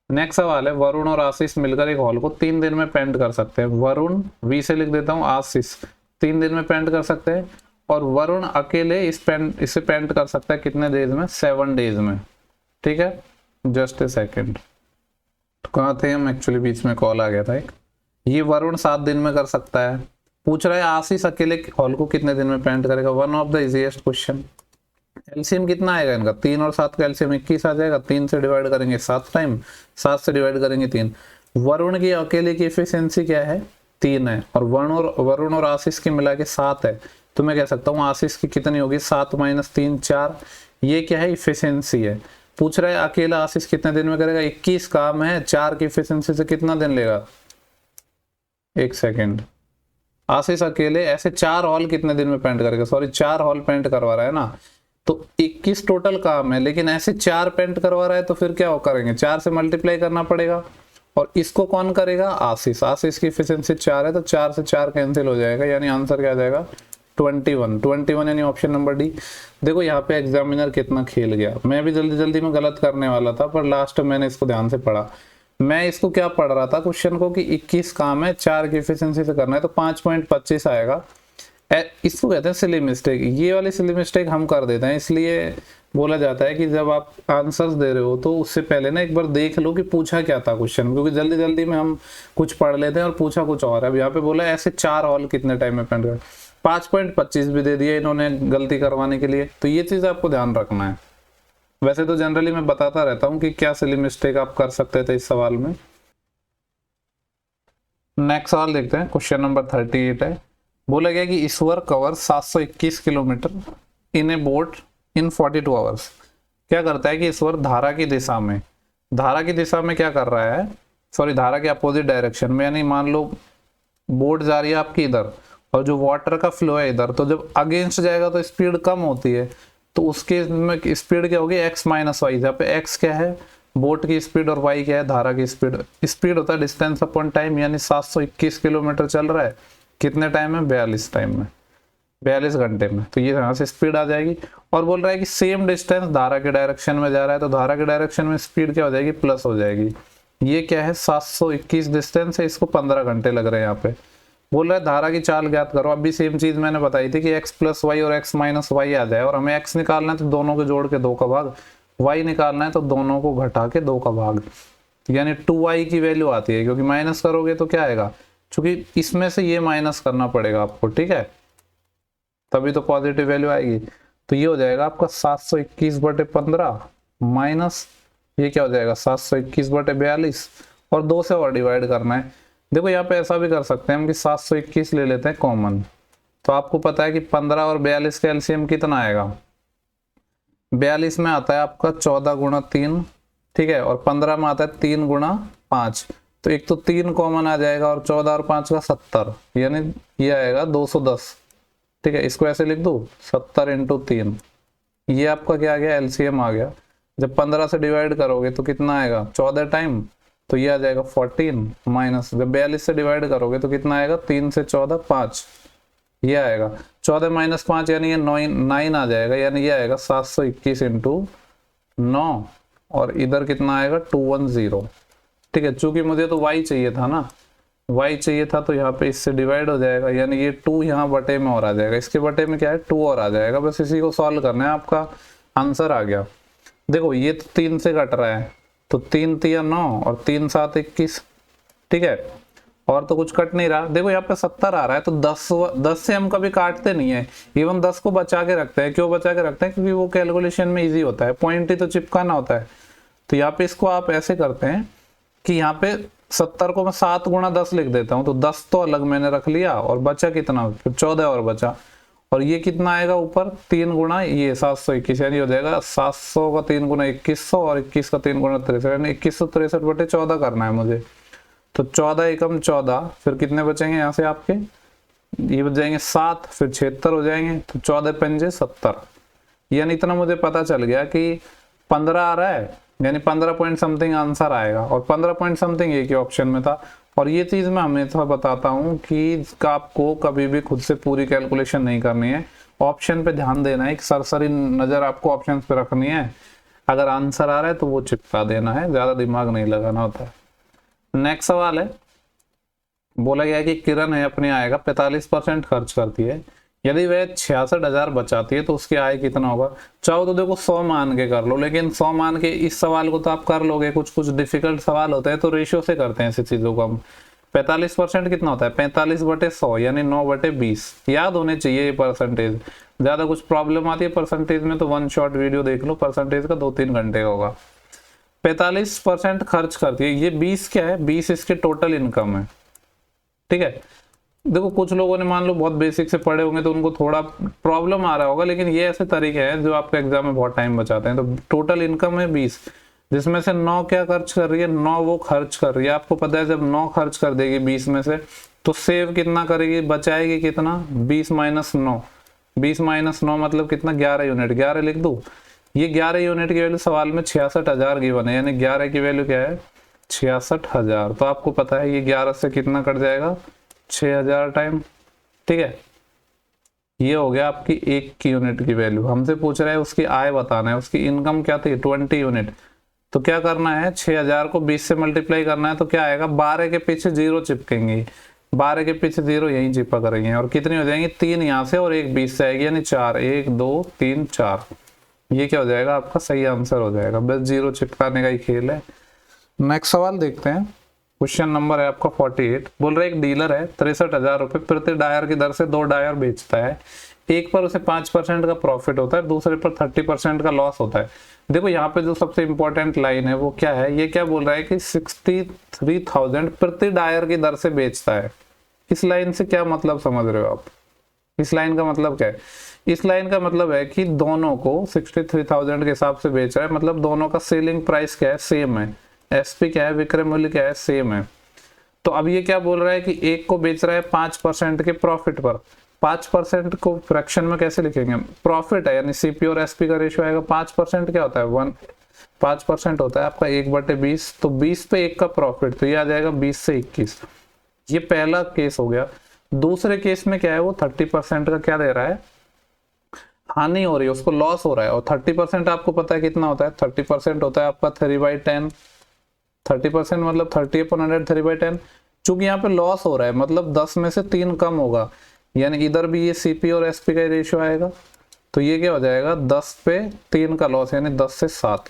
नेक्स्ट सवाल है, वरुण और आशीष मिलकर एक हॉल को 3 दिन में पेंट कर सकते हैं। वरुण वी से लिख देता हूँ, आशीष 3 दिन में पेंट कर सकते हैं, और वरुण अकेले इसे पेंट कर सकता है कितने डेज में? 7 डेज में। ठीक है, जस्ट ए सेकेंड, तो कहाँ थे हम? एक्चुअली बीच में कॉल आ गया था एक। ये वरुण 7 दिन में कर सकता है। पूछ रहा है आशीष अकेले हॉल को कितने दिन में पेंट करेगा? One of the easiest question. LCM कितना आएगा इनका? 3 और 7 का एलसीएम 21 आ जाएगा। 3 से डिवाइड करेंगे 7 टाइम, 7 से डिवाइड करेंगे 3। वरुण की अकेले की एफिशिएंसी क्या है? 3 है, और वरुण और आशीष की मिला के 7 है। तो मैं कह सकता हूँ आशीष की कितनी होगी? 7 - 3 4। ये क्या है? इफिशियंसी है। पूछ रहा है अकेला आशीष कितने दिन में करेगा? 21 काम है, 4 की इफिशियंसी से कितना दिन लेगा? एक सेकेंड, आशीष अकेले ऐसे 4 हॉल कितने दिन में पेंट करेगा? सॉरी, 4 हॉल पेंट करवा रहा है ना, तो 21 टोटल काम है, लेकिन ऐसे 4 पेंट करवा रहा है तो फिर क्या हो करेंगे? 4 से मल्टीप्लाई करना पड़ेगा। और इसको कौन करेगा? आशीष। आशीष की एफिशिएंसी 4 है, तो 4 से 4 कैंसिल हो जाएगा, यानी आंसर क्या आ जाएगा? 21 यानी ऑप्शन नंबर डी। देखो यहाँ पे एग्जामिनर कितना खेल गया। मैं भी जल्दी जल्दी में गलत करने वाला था, पर लास्ट में मैंने इसको ध्यान से पढ़ा। मैं इसको क्या पढ़ रहा था क्वेश्चन को कि 21 काम है, 4 की एफिशिएंसी से करना है, तो 5.25 आएगा। इसको कहते हैं सिली मिस्टेक। ये वाली सिली मिस्टेक हम कर देते हैं, इसलिए बोला जाता है कि जब आप आंसर्स दे रहे हो तो उससे पहले ना एक बार देख लो कि पूछा क्या था क्वेश्चन, क्योंकि जल्दी जल्दी में हम कुछ पढ़ लेते हैं और पूछा कुछ और है। अब यहाँ पे बोला ऐसे 4 हॉल कितने टाइम में पेंट कर, 5.25 भी दे दिया इन्होंने गलती करवाने के लिए। तो ये चीज आपको ध्यान रखना है। वैसे तो जनरली मैं बताता रहता हूँ कि क्या सिली मिस्टेक आप कर सकते थे इस सवाल में। नेक्स्ट सवाल देखते हैं, क्वेश्चन नंबर 38 है। बोला गया कि Ishwar cover 721 kilometer in a boat in 42 hours. क्या करता है कि ईश्वर धारा की दिशा में क्या कर रहा है? सॉरी, धारा के अपोजिट डायरेक्शन में, यानी मान लो बोट जा रही है आपकी इधर और जो वाटर का फ्लो है इधर, तो जब अगेंस्ट जाएगा तो स्पीड कम होती है, तो उसके में स्पीड क्या होगी? x - y। यहाँ पे x क्या है? बोट की स्पीड, और y क्या है? धारा की स्पीड। स्पीड होता है डिस्टेंस अपॉन टाइम, यानी 721 किलोमीटर चल रहा है कितने टाइम में? 42 टाइम में, 42 घंटे में। तो ये यहाँ से स्पीड आ जाएगी। और बोल रहा है कि सेम डिस्टेंस धारा के डायरेक्शन में जा रहा है, तो धारा के डायरेक्शन में स्पीड क्या हो जाएगी? प्लस हो जाएगी। ये क्या है? 721 डिस्टेंस है, इसको 15 घंटे लग रहे हैं यहाँ पे। बोल रहा है धारा की चाल ज्ञात करो। अभी सेम चीज मैंने बताई थी कि x + y और x - y आ जाए, और हमें x निकालना है तो दोनों को जोड़ के 2 का भाग, y निकालना है तो दोनों को घटा के 2 का भाग, यानी 2y की वैल्यू आती है। क्योंकि माइनस करोगे तो क्या आएगा? क्योंकि इसमें से ये माइनस करना पड़ेगा आपको, ठीक है, तभी तो पॉजिटिव वैल्यू आएगी। तो ये हो जाएगा आपका 721/15 माइनस ये क्या हो जाएगा? 721/42, और 2 से और डिवाइड करना है। देखो यहाँ पे ऐसा भी कर सकते हैं हम कि 721 ले लेते हैं कॉमन, तो आपको पता है कि 15 और 42 का एलसीएम कितना आएगा? 42 में आता है आपका 14 × 3, ठीक है, और 15 में आता है 3 × 5। तो एक तो 3 कॉमन आ जाएगा, और 14 और 5 का 70, यानी ये आएगा 210। ठीक है, इसको ऐसे लिख दो 70 × 3। ये आपका क्या आ गया? एलसीएम आ गया। जब 15 से डिवाइड करोगे तो कितना आएगा? 14 टाइम, तो ये आ जाएगा 14 माइनस, जब 42 से डिवाइड करोगे तो कितना आएगा? 3 से 14 5, ये आएगा 14 - 5, यानी ये 9 आ जाएगा, यानी ये आएगा 721 × 9, और इधर कितना आएगा? 210। ठीक है, चूंकि मुझे तो y चाहिए था ना, y चाहिए था, तो यहाँ पे इससे डिवाइड हो जाएगा, यानी ये 2 यहाँ बटे में और आ जाएगा, इसके बटे में क्या है? 2 और आ जाएगा। बस इसी को सॉल्व करना है, आपका आंसर आ गया। देखो ये तो 3 से कट रहा है, तो 3 × 3 = 9 और 3 × 7 = 21। ठीक है, और तो कुछ कट नहीं रहा। देखो यहाँ पे 70 आ रहा है, तो 10 से हम कभी काटते नहीं है, इवन 10 को बचा के रखते हैं। क्यों बचा के रखते हैं? क्योंकि वो कैलकुलेशन में इजी होता है, पॉइंट ही तो चिपकाना होता है। तो यहाँ पे इसको आप ऐसे करते हैं कि यहाँ पे 70 को मैं 7 × 10 लिख देता हूँ, तो 10 तो अलग मैंने रख लिया, और बचा कितना? फिर 14 और बचा, और ये कितना आएगा ऊपर? 3 × ये 721, यानी हो जाएगा 700 का 3 × 2100, और 21 का 3 × 63, यानी 2163/14 करना है मुझे। तो 14 एकम 14, फिर कितने बचेंगे यहाँ से आपके? ये बच जाएंगे 7, फिर 76 हो जाएंगे, तो 14 × 5 = 70। यानी इतना मुझे पता चल गया कि 15 आ रहा है, यानी 15 पॉइंट समथिंग आंसर आएगा, और 15 पॉइंट समथिंग एक ही ऑप्शन में था। और ये चीज़ मैं हमेशा बताता हूँ कि आपको कभी भी खुद से पूरी कैलकुलेशन नहीं करनी है, ऑप्शन पे ध्यान देना है, एक सरसरी नज़र आपको ऑप्शन पे रखनी है, अगर आंसर आ रहा है तो वो चिपका देना है, ज़्यादा दिमाग नहीं लगाना होता है। नेक्स्ट सवाल है, बोला गया है कि किरण है अपनी आय का 45% खर्च करती है, यदि वह 66,000 बचाती है तो उसकी आय कितना होगा। चाहो तो देखो 100 मान के कर लो, लेकिन 100 मान के इस सवाल को तो आप कर लोगे, कुछ कुछ डिफिकल्ट सवाल होते हैं तो रेशियो से करते हैं ऐसी चीजों को हम। 45% कितना होता है, 45/100 यानी 9/20, याद होने चाहिए ये परसेंटेज। ज्यादा कुछ प्रॉब्लम आती है परसेंटेज में तो वन शॉट वीडियो देख लो, परसेंटेज का 2-3 घंटे का होगा। 45% खर्च करती है, ये 20 क्या है, 20 इसके टोटल इनकम है, ठीक है। देखो कुछ लोगों ने मान लो बहुत बेसिक से पढ़े होंगे तो उनको थोड़ा प्रॉब्लम आ रहा होगा, लेकिन ये ऐसे तरीके हैं जो आपके एग्जाम में बहुत टाइम बचाते हैं। तो टोटल इनकम है 20, जिसमें से 9 क्या खर्च कर रही है, 9 वो खर्च कर रही है। आपको पता है जब 9 खर्च कर देगी 20 में से तो सेव कितना करेगी, बचाएगी कितना, 20 - 9, 20 - 9 मतलब कितना, 11 यूनिट। 11 लिख दो, ये 11 यूनिट की वैल्यू सवाल में 66,000 गिवन है, यानी 11 की वैल्यू क्या है, 66,000। तो आपको पता है ये 11 से कितना कट जाएगा, 6,000 टाइम, ठीक है। ये हो गया आपकी 1 की यूनिट की वैल्यू। हमसे पूछ रहा है उसकी आय बताना है, उसकी इनकम क्या थी, 20 यूनिट। तो क्या करना है, 6,000 को 20 से मल्टीप्लाई करना है, तो क्या आएगा, 12 के पीछे 0 चिपकेंगे, 12 के पीछे 0 यहीं चिपक रही है, और कितनी हो जाएंगी, 3 यहाँ से और 1 20 से आएगी, यानी 4, 1 2 3 4। ये क्या हो जाएगा, आपका सही आंसर हो जाएगा, बस 0 चिपकाने का ही खेल है। नेक्स्ट सवाल देखते हैं, क्वेश्चन नंबर है आपका 48। बोल रहे एक डीलर है, 63,000 रुपए प्रति डायर की दर से 2 डायर बेचता है। एक पर उसे 5% का प्रॉफिट होता है, दूसरे पर 30% का लॉस होता है। देखो यहाँ पे जो सबसे इंपॉर्टेंट लाइन है वो क्या है, ये क्या बोल रहा है कि 63,000 प्रति डायर की दर से बेचता है। इस लाइन से क्या मतलब समझ रहे हो आप, इस लाइन का मतलब क्या है, इस लाइन का मतलब है कि दोनों को 63,000 के हिसाब से बेच रहा है, मतलब दोनों का सेलिंग प्राइस क्या है, सेम है, एसपी क्या है, विक्रय मूल्य क्या है, सेम है। तो अब ये क्या बोल रहा है कि एक को बेच रहा है 5% के प्रॉफिट पर। 5% को फ्रैक्शन में कैसे लिखेंगे, प्रॉफिट है यानी सीपी और एसपी का रेशियो आएगा। 5% क्या होता है, 5% होता है आपका 1/20, तो 20 पे 1 का प्रॉफिट, तो ये आ जाएगा 20 से 21। ये पहला केस हो गया। दूसरे केस में क्या है, वो 30% का क्या दे रहा है, हानि हो रही है, उसको लॉस हो रहा है। और 30% आपको पता है कितना होता है, 30% होता है आपका 3/10। 30% मतलब 30/100, 3/10। चूंकि यहाँ पे लॉस हो रहा है मतलब 10 में से 3 कम होगा, यानी इधर भी ये सीपी और एसपी का रेशियो आएगा। तो ये क्या हो जाएगा, 10 पे 3 का लॉस, यानी 10 से 7।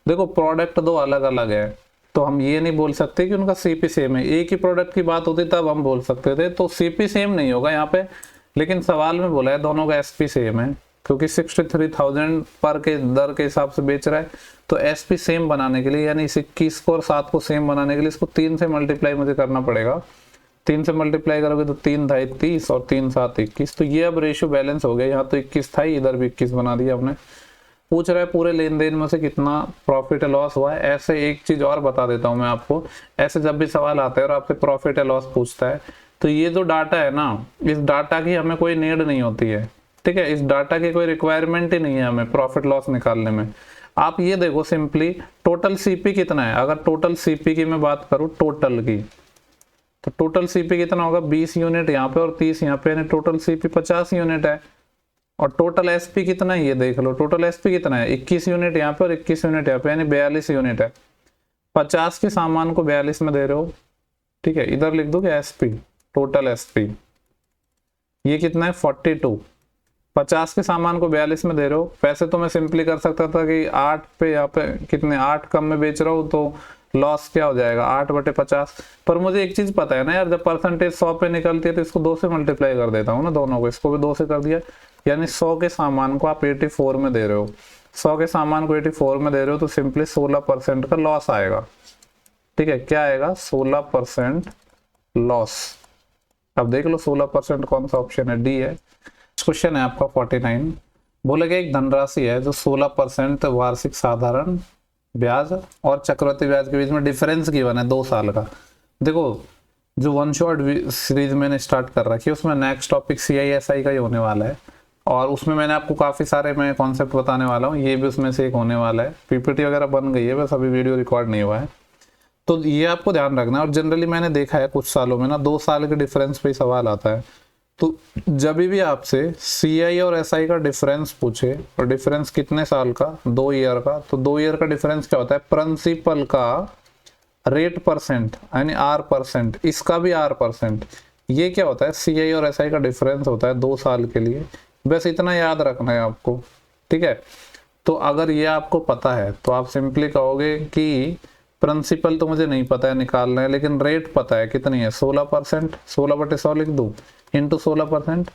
देखो प्रोडक्ट दो अलग अलग है, तो हम ये नहीं बोल सकते कि उनका सीपी सेम है। एक ही प्रोडक्ट की बात होती तब हम बोल सकते थे, तो सीपी सेम नहीं होगा यहाँ पे, लेकिन सवाल में बोला है दोनों का एसपी सेम है, क्योंकि 63,000 पर के दर के हिसाब से बेच रहा है। तो एसपी सेम बनाने के लिए, यानी इस 21 को और 7 को सेम बनाने के लिए इसको 3 से मल्टीप्लाई मुझे करना पड़ेगा। 3 से मल्टीप्लाई करोगे तो 3 × 2 = 30 और 3 × 7 = 21। तो ये अब रेशियो बैलेंस हो गया, यहाँ तो 21 था, इधर भी 21 बना दिया हमने। पूछ रहा है पूरे लेन देन में से कितना प्रॉफिट या लॉस हुआ है। ऐसे एक चीज और बता देता हूँ मैं आपको, ऐसे जब भी सवाल आता है और आपसे प्रॉफिट या लॉस पूछता है, तो ये जो डाटा है ना, इस डाटा की हमें कोई नीड नहीं होती है, ठीक है। इस डाटा की कोई रिक्वायरमेंट ही नहीं है हमें प्रॉफिट लॉस निकालने में। आप ये देखो सिंपली टोटल सीपी कितना है। अगर टोटल सीपी की मैं बात करूं, टोटल की, तो टोटल सीपी कितना होगा, 20 यूनिट यहाँ पे और 30 यहाँ पे, यानी टोटल सीपी 50 यूनिट है। और टोटल एसपी कितना है ये देख लो, टोटल एसपी कितना है, 21 यूनिट यहाँ पे और 21 यूनिट यहाँ पे, यानी 42 यूनिट है। 50 के सामान को 42 में दे रहे हो, ठीक है। इधर लिख दो कि एसपी, टोटल एसपी ये कितना है, 42। 50 के सामान को 42 में दे रहे हो। वैसे तो मैं सिंपली कर सकता था कि 8 पे यहाँ पे कितने 8 कम में बेच रहा हूँ, तो लॉस क्या हो जाएगा, 8/50। पर मुझे एक चीज पता है ना यार, जब परसेंटेज 100 पे निकलती है तो इसको 2 से मल्टीप्लाई कर देता हूँ ना दोनों को, इसको भी 2 से कर दिया, यानी 100 के सामान को आप 84 में दे रहे हो। 100 के सामान को 84 में दे रहे हो तो सिंपली 16% का लॉस आएगा, ठीक है। क्या आएगा, 16% लॉस। अब देख लो 16% कौन सा ऑप्शन है, डी है। क्वेश्चन है आपका 49। बोले कि एक धनराशि है जो 16% वार्षिक साधारण ब्याज और चक्रवृद्धि ब्याज के बीच में डिफरेंस गिवन है 2 साल का। देखो जो वन शॉट सीरीज मैंने स्टार्ट कर रखी है उसमें नेक्स्ट टॉपिक CISI का ही होने वाला है, और उसमें मैंने आपको काफी सारे मैं कॉन्सेप्ट बताने वाला हूँ, ये भी उसमें से एक होने वाला है। PPT वगैरह बन गई है, बस अभी वीडियो रिकॉर्ड नहीं हुआ है। तो ये आपको ध्यान रखना है। और जनरली मैंने देखा है कुछ सालों में ना 2 साल के डिफरेंस पे ही सवाल आता है। तो जब भी आपसे CI और SI का डिफरेंस पूछे, और डिफरेंस कितने साल का, 2 ईयर का, तो 2 ईयर का डिफरेंस क्या होता है, प्रिंसिपल का रेट परसेंट यानी R%, इसका भी R%। ये क्या होता है, CI और SI का डिफरेंस होता है 2 साल के लिए। बस इतना याद रखना है आपको, ठीक है। तो अगर ये आपको पता है तो आप सिंपली कहोगे कि प्रिंसिपल तो मुझे नहीं पता है, निकालना है, लेकिन रेट पता है कितनी है, 16%, 16/100 लिख दूं इंटू 16%,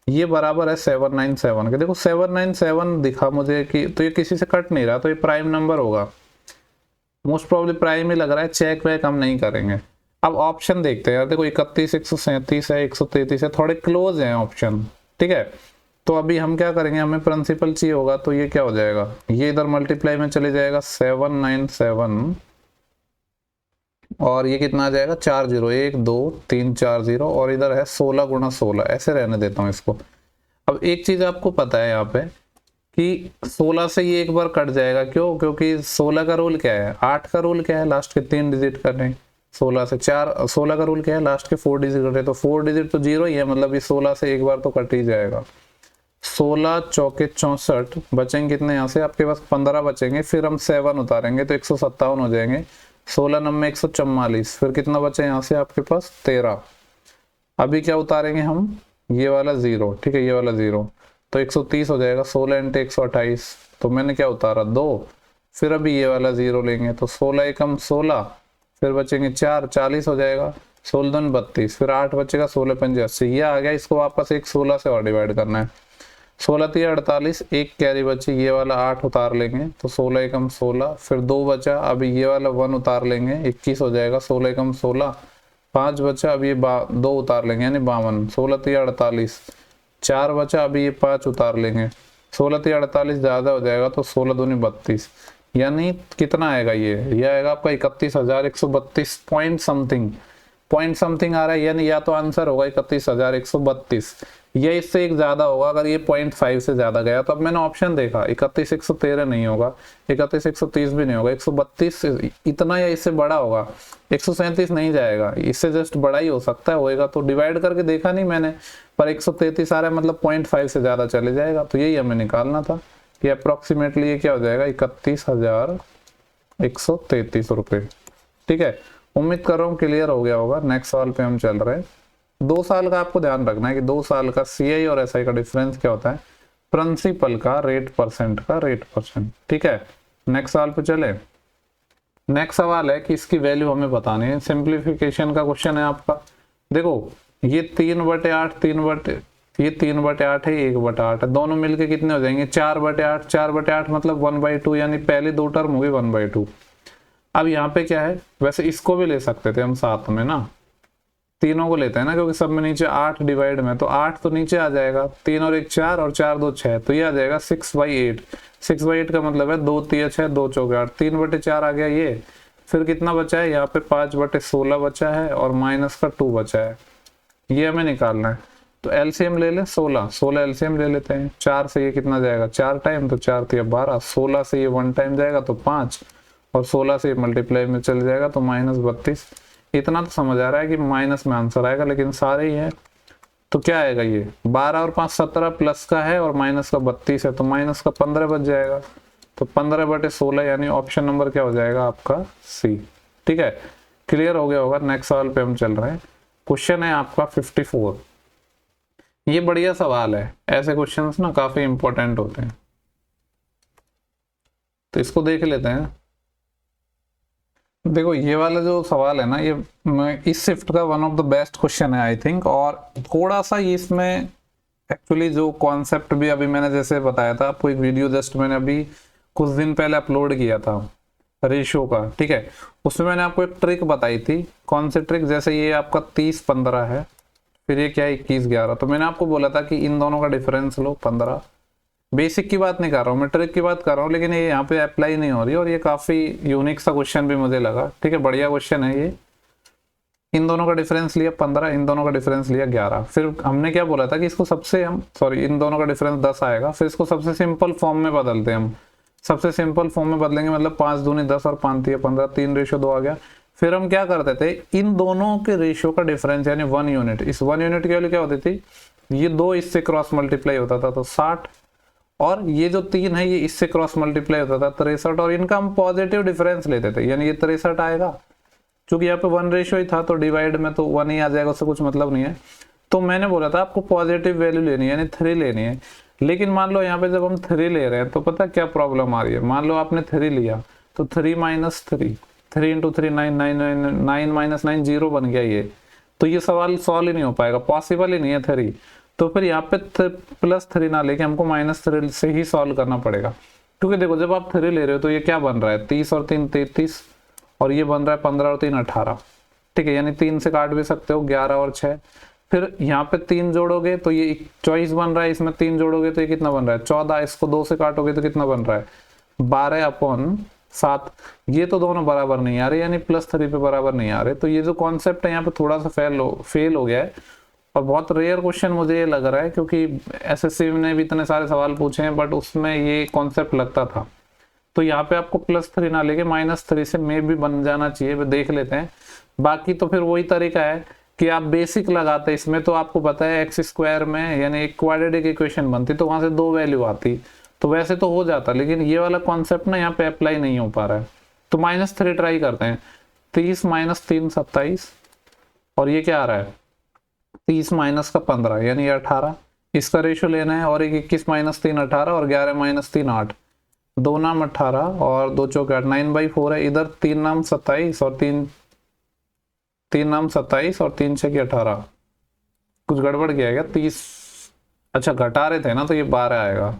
ये बराबर है 797 के। देखो 797 दिखा मुझे कि, तो ये किसी से कट नहीं रहा, तो ये प्राइम नंबर होगा, मोस्ट प्रॉब्ली प्राइम ही लग रहा है, चेक वेक हम नहीं करेंगे। अब ऑप्शन देखते हैं यार, देखो 31, 137 है, 133 है, थोड़े क्लोज हैं ऑप्शन, ठीक है। तो अभी हम क्या करेंगे, हमें प्रिंसिपल चाहिए होगा, तो ये क्या हो जाएगा, ये इधर मल्टीप्लाई में चले जाएगा 797, और ये कितना आ जाएगा 40, 1 2 3 4 0, और इधर है 16 × 16, ऐसे रहने देता हूँ इसको। अब एक चीज आपको पता है यहाँ पे कि 16 से ये एक बार कट जाएगा, क्यों, क्योंकि 16 का रूल क्या है, 8 का रूल क्या है, लास्ट के 3 डिजिट करें, 16 से 4, 16 का रूल क्या है, लास्ट के 4 डिजिट करें, तो 4 डिजिट तो 0 ही है, मतलब ये 16 से एक बार तो कट ही जाएगा। 16 चौके 64, बचेंगे कितने यहाँ से, आपके पास 15 बचेंगे, फिर हम 7 उतारेंगे तो 157 हो जाएंगे, 16 9 144, फिर कितना बचे यहाँ से आपके पास 13। अभी क्या उतारेंगे हम, ये वाला 0, ठीक है, ये वाला 0, तो 130 हो जाएगा, 16 × 128, तो मैंने क्या उतारा 2, फिर अभी ये वाला 0 लेंगे, तो 16 एकम 16, फिर बचेंगे 4, 40 हो जाएगा, 16 दूनी 32, फिर 8 बचेगा, 16 पंजे 80, ये आ गया। इसको वापस एक 16 से और डिवाइड करना है, 16 3 48, एक कैरी बची, ये वाला 8 उतार लेंगे, तो 16 एकम 16, फिर 2 बचा, अभी ये वाला 1 उतार लेंगे, 21 हो जाएगा, 16 एकम 16, 5 बचा, अब ये 2 उतार लेंगे यानी 52, 16 3 48, 4 बचा, अभी ये 5 उतार लेंगे, 16 3 48 ज़्यादा हो जाएगा, तो 16 दूनी 32, यानी कितना आएगा, ये आएगा आपका 31,132 पॉइंट समथिंग आ रहा है, यानी या तो आंसर होगा 31,132, या इससे एक ज्यादा होगा। अगर ये 0.5 से ज्यादा गया तो अब मैंने ऑप्शन देखा, 31,113 नहीं होगा, 31,130 भी नहीं होगा, 132 इतना या इससे बड़ा होगा, 137 नहीं जाएगा, इससे जस्ट बड़ा ही हो सकता है, होएगा तो डिवाइड करके देखा नहीं मैंने, पर 133 आ रहा है, मतलब 0.5 से ज्यादा चले जाएगा, तो यही हमें निकालना था कि अप्रोक्सीमेटली ये क्या हो जाएगा, 31,133 रुपये, ठीक है। उम्मीद कर रहा हूँ क्लियर हो गया होगा। नेक्स्ट सवाल पे हम चल रहे हैं। 2 साल का आपको ध्यान रखना है कि 2 साल का CI और SI का डिफरेंस क्या होता है, प्रिंसिपल का रेट परसेंट, ठीक है। नेक्स्ट सवाल पे चले। नेक्स्ट सवाल है कि इसकी वैल्यू हमें बतानी है, सिंप्लीफिकेशन का क्वेश्चन है आपका। देखो ये 3/8 ये 3/8 है, 1/8 है, दोनों मिलके कितने हो जाएंगे, 4/8, 4/8 मतलब 1/2, यानी पहली 2 टर्म होगी 1/2। अब यहाँ पे क्या है, वैसे इसको भी ले सकते थे हम साथ में ना, तीनों को लेते हैं ना, क्योंकि सब में नीचे 8 डिवाइड में, तो 8 तो नीचे आ जाएगा, 3 और 1 4 और 4 2 6, तो ये आ जाएगा 6/8। 6/8 का मतलब है 2 3 6 2 4 8, 3/4 आ गया ये। फिर कितना बचा है यहाँ पे, 5/16 बचा है, और माइनस का 2 बचा है, ये हमें निकालना है। तो एलसीएम ले लें, 16 एलसीएम ले लेते हैं। 4 से ये कितना जाएगा 4 टाइम, तो 4 3 12, 16 से ये 1 टाइम जाएगा तो 5, और 16 से मल्टीप्लाई में चल जाएगा तो -32। इतना तो समझ आ रहा है कि माइनस में आंसर आएगा, लेकिन सारे ही है, तो क्या आएगा ये 12 और 5 17 प्लस का है, और माइनस का 32 है, तो माइनस का 15 बच जाएगा, तो 15/16, यानी ऑप्शन नंबर क्या हो जाएगा आपका C, ठीक है। क्लियर हो गया होगा। नेक्स्ट सवाल पे हम चल रहे हैं। क्वेश्चन है आपका 54। ये बढ़िया सवाल है, ऐसे क्वेश्चंस ना काफी इंपॉर्टेंट होते हैं, तो इसको देख लेते हैं। देखो ये वाला जो सवाल है ना, ये इस शिफ्ट का one of the best question है आई थिंक, और थोड़ा सा ये इसमें एक्चुअली जो कॉन्सेप्ट भी अभी मैंने जैसे बताया था आपको, एक वीडियो जस्ट मैंने अभी कुछ दिन पहले अपलोड किया था रेशियो का, ठीक है। उसमें मैंने आपको एक ट्रिक बताई थी। कौन सी ट्रिक, जैसे ये आपका 30/15 है, फिर ये क्या है 21/11, तो मैंने आपको बोला था कि इन दोनों का डिफरेंस लो 15। बेसिक की बात नहीं कर रहा हूँ मैं, ट्रिक की बात कर रहा हूँ, लेकिन ये यहाँ पे अप्लाई नहीं हो रही, और ये काफी यूनिक सा क्वेश्चन भी मुझे लगा, ठीक है, बढ़िया क्वेश्चन है ये। इन दोनों का डिफरेंस लिया 15, इन दोनों का डिफरेंस लिया 11, फिर हमने क्या बोला था कि इसको सबसे इन दोनों का डिफरेंस 10 आएगा, फिर इसको सबसे सिंपल फॉर्म में बदलते हैं हम, सबसे सिंपल फॉर्म में बदलेंगे, मतलब 5 दूनी 10 और 5 तिया 15, 3:2 आ गया। फिर हम क्या करते थे, इन दोनों के रेशियो का डिफरेंस यानी 1 यूनिट, इस 1 यूनिट की वैल्यू क्या होती थी, ये 2 इससे क्रॉस मल्टीप्लाई होता था तो 60, और ये जो 3 है ये इससे क्रॉस मल्टीप्लाई होता था 63, और इनका हम पॉजिटिव डिफरेंस लेते थे, यानी ये 63 आएगा। चूंकि यहाँ पे 1 रेशियो ही था तो डिवाइड में तो 1 ही आ जाएगा, उससे कुछ मतलब नहीं है। तो मैंने बोला था आपको पॉजिटिव वैल्यू लेनी है यानी 3 लेनी है। लेकिन मान लो यहाँ पे जब हम 3 ले रहे हैं तो पता क्या प्रॉब्लम आ रही है, मान लो आपने 3 लिया तो 3 माइनस 3, 3 इंटू 3 9, 9 माइनस 9 0 बन गया ये, तो ये सवाल सॉल्व ही नहीं हो पाएगा, पॉसिबल ही नहीं है 3। तो फिर यहाँ पे +3 ना लेके हमको -3 से ही सॉल्व करना पड़ेगा, क्योंकि देखो जब आप 3 ले रहे हो तो ये क्या बन रहा है 30 और 3 33, और ये बन रहा है 15 और 3 18, ठीक है, यानी 3 से काट भी सकते हो 11 और 6। फिर यहाँ पे 3 जोड़ोगे तो ये 24 बन रहा है, इसमें 3 जोड़ोगे तो ये कितना बन रहा है 14, इसको 2 से काटोगे तो कितना बन रहा है 12/7। ये तो दोनों बराबर नहीं आ रहे, यानी +3 पे बराबर नहीं आ रहे। तो ये जो कॉन्सेप्ट है यहाँ पे थोड़ा सा फेल हो गया है, और बहुत रेयर क्वेश्चन मुझे ये लग रहा है, क्योंकि एसएससी ने भी इतने सारे सवाल पूछे हैं बट उसमें ये कॉन्सेप्ट लगता था। तो यहाँ पे आपको +3 ना लेके -3 से मे भी बन जाना चाहिए, देख लेते हैं। बाकी तो फिर वही तरीका है कि आप बेसिक लगाते हैं इसमें, तो आपको पता है x² में यानी एक क्वाड्रेटिक इक्वेशन बनती तो वहां से 2 वैल्यू आती, तो वैसे तो हो जाता, लेकिन ये वाला कॉन्सेप्ट ना यहाँ पे अप्लाई नहीं हो पा रहा है। तो -3 ट्राई करते हैं, 30 - 3 27, और ये क्या आ रहा है 30 माइनस का 15 यानी 18, इसका रेशियो लेना है। और एक 21 - 3 18, और 11 - 3 8, 2 नाम 18 और 2 चौके 8, 9/4 है। इधर 3 नाम 27 और 3 नाम 27 और 3 6 18, कुछ गड़बड़ किया है क्या 30, अच्छा घटा रहे थे ना तो ये 12 आएगा,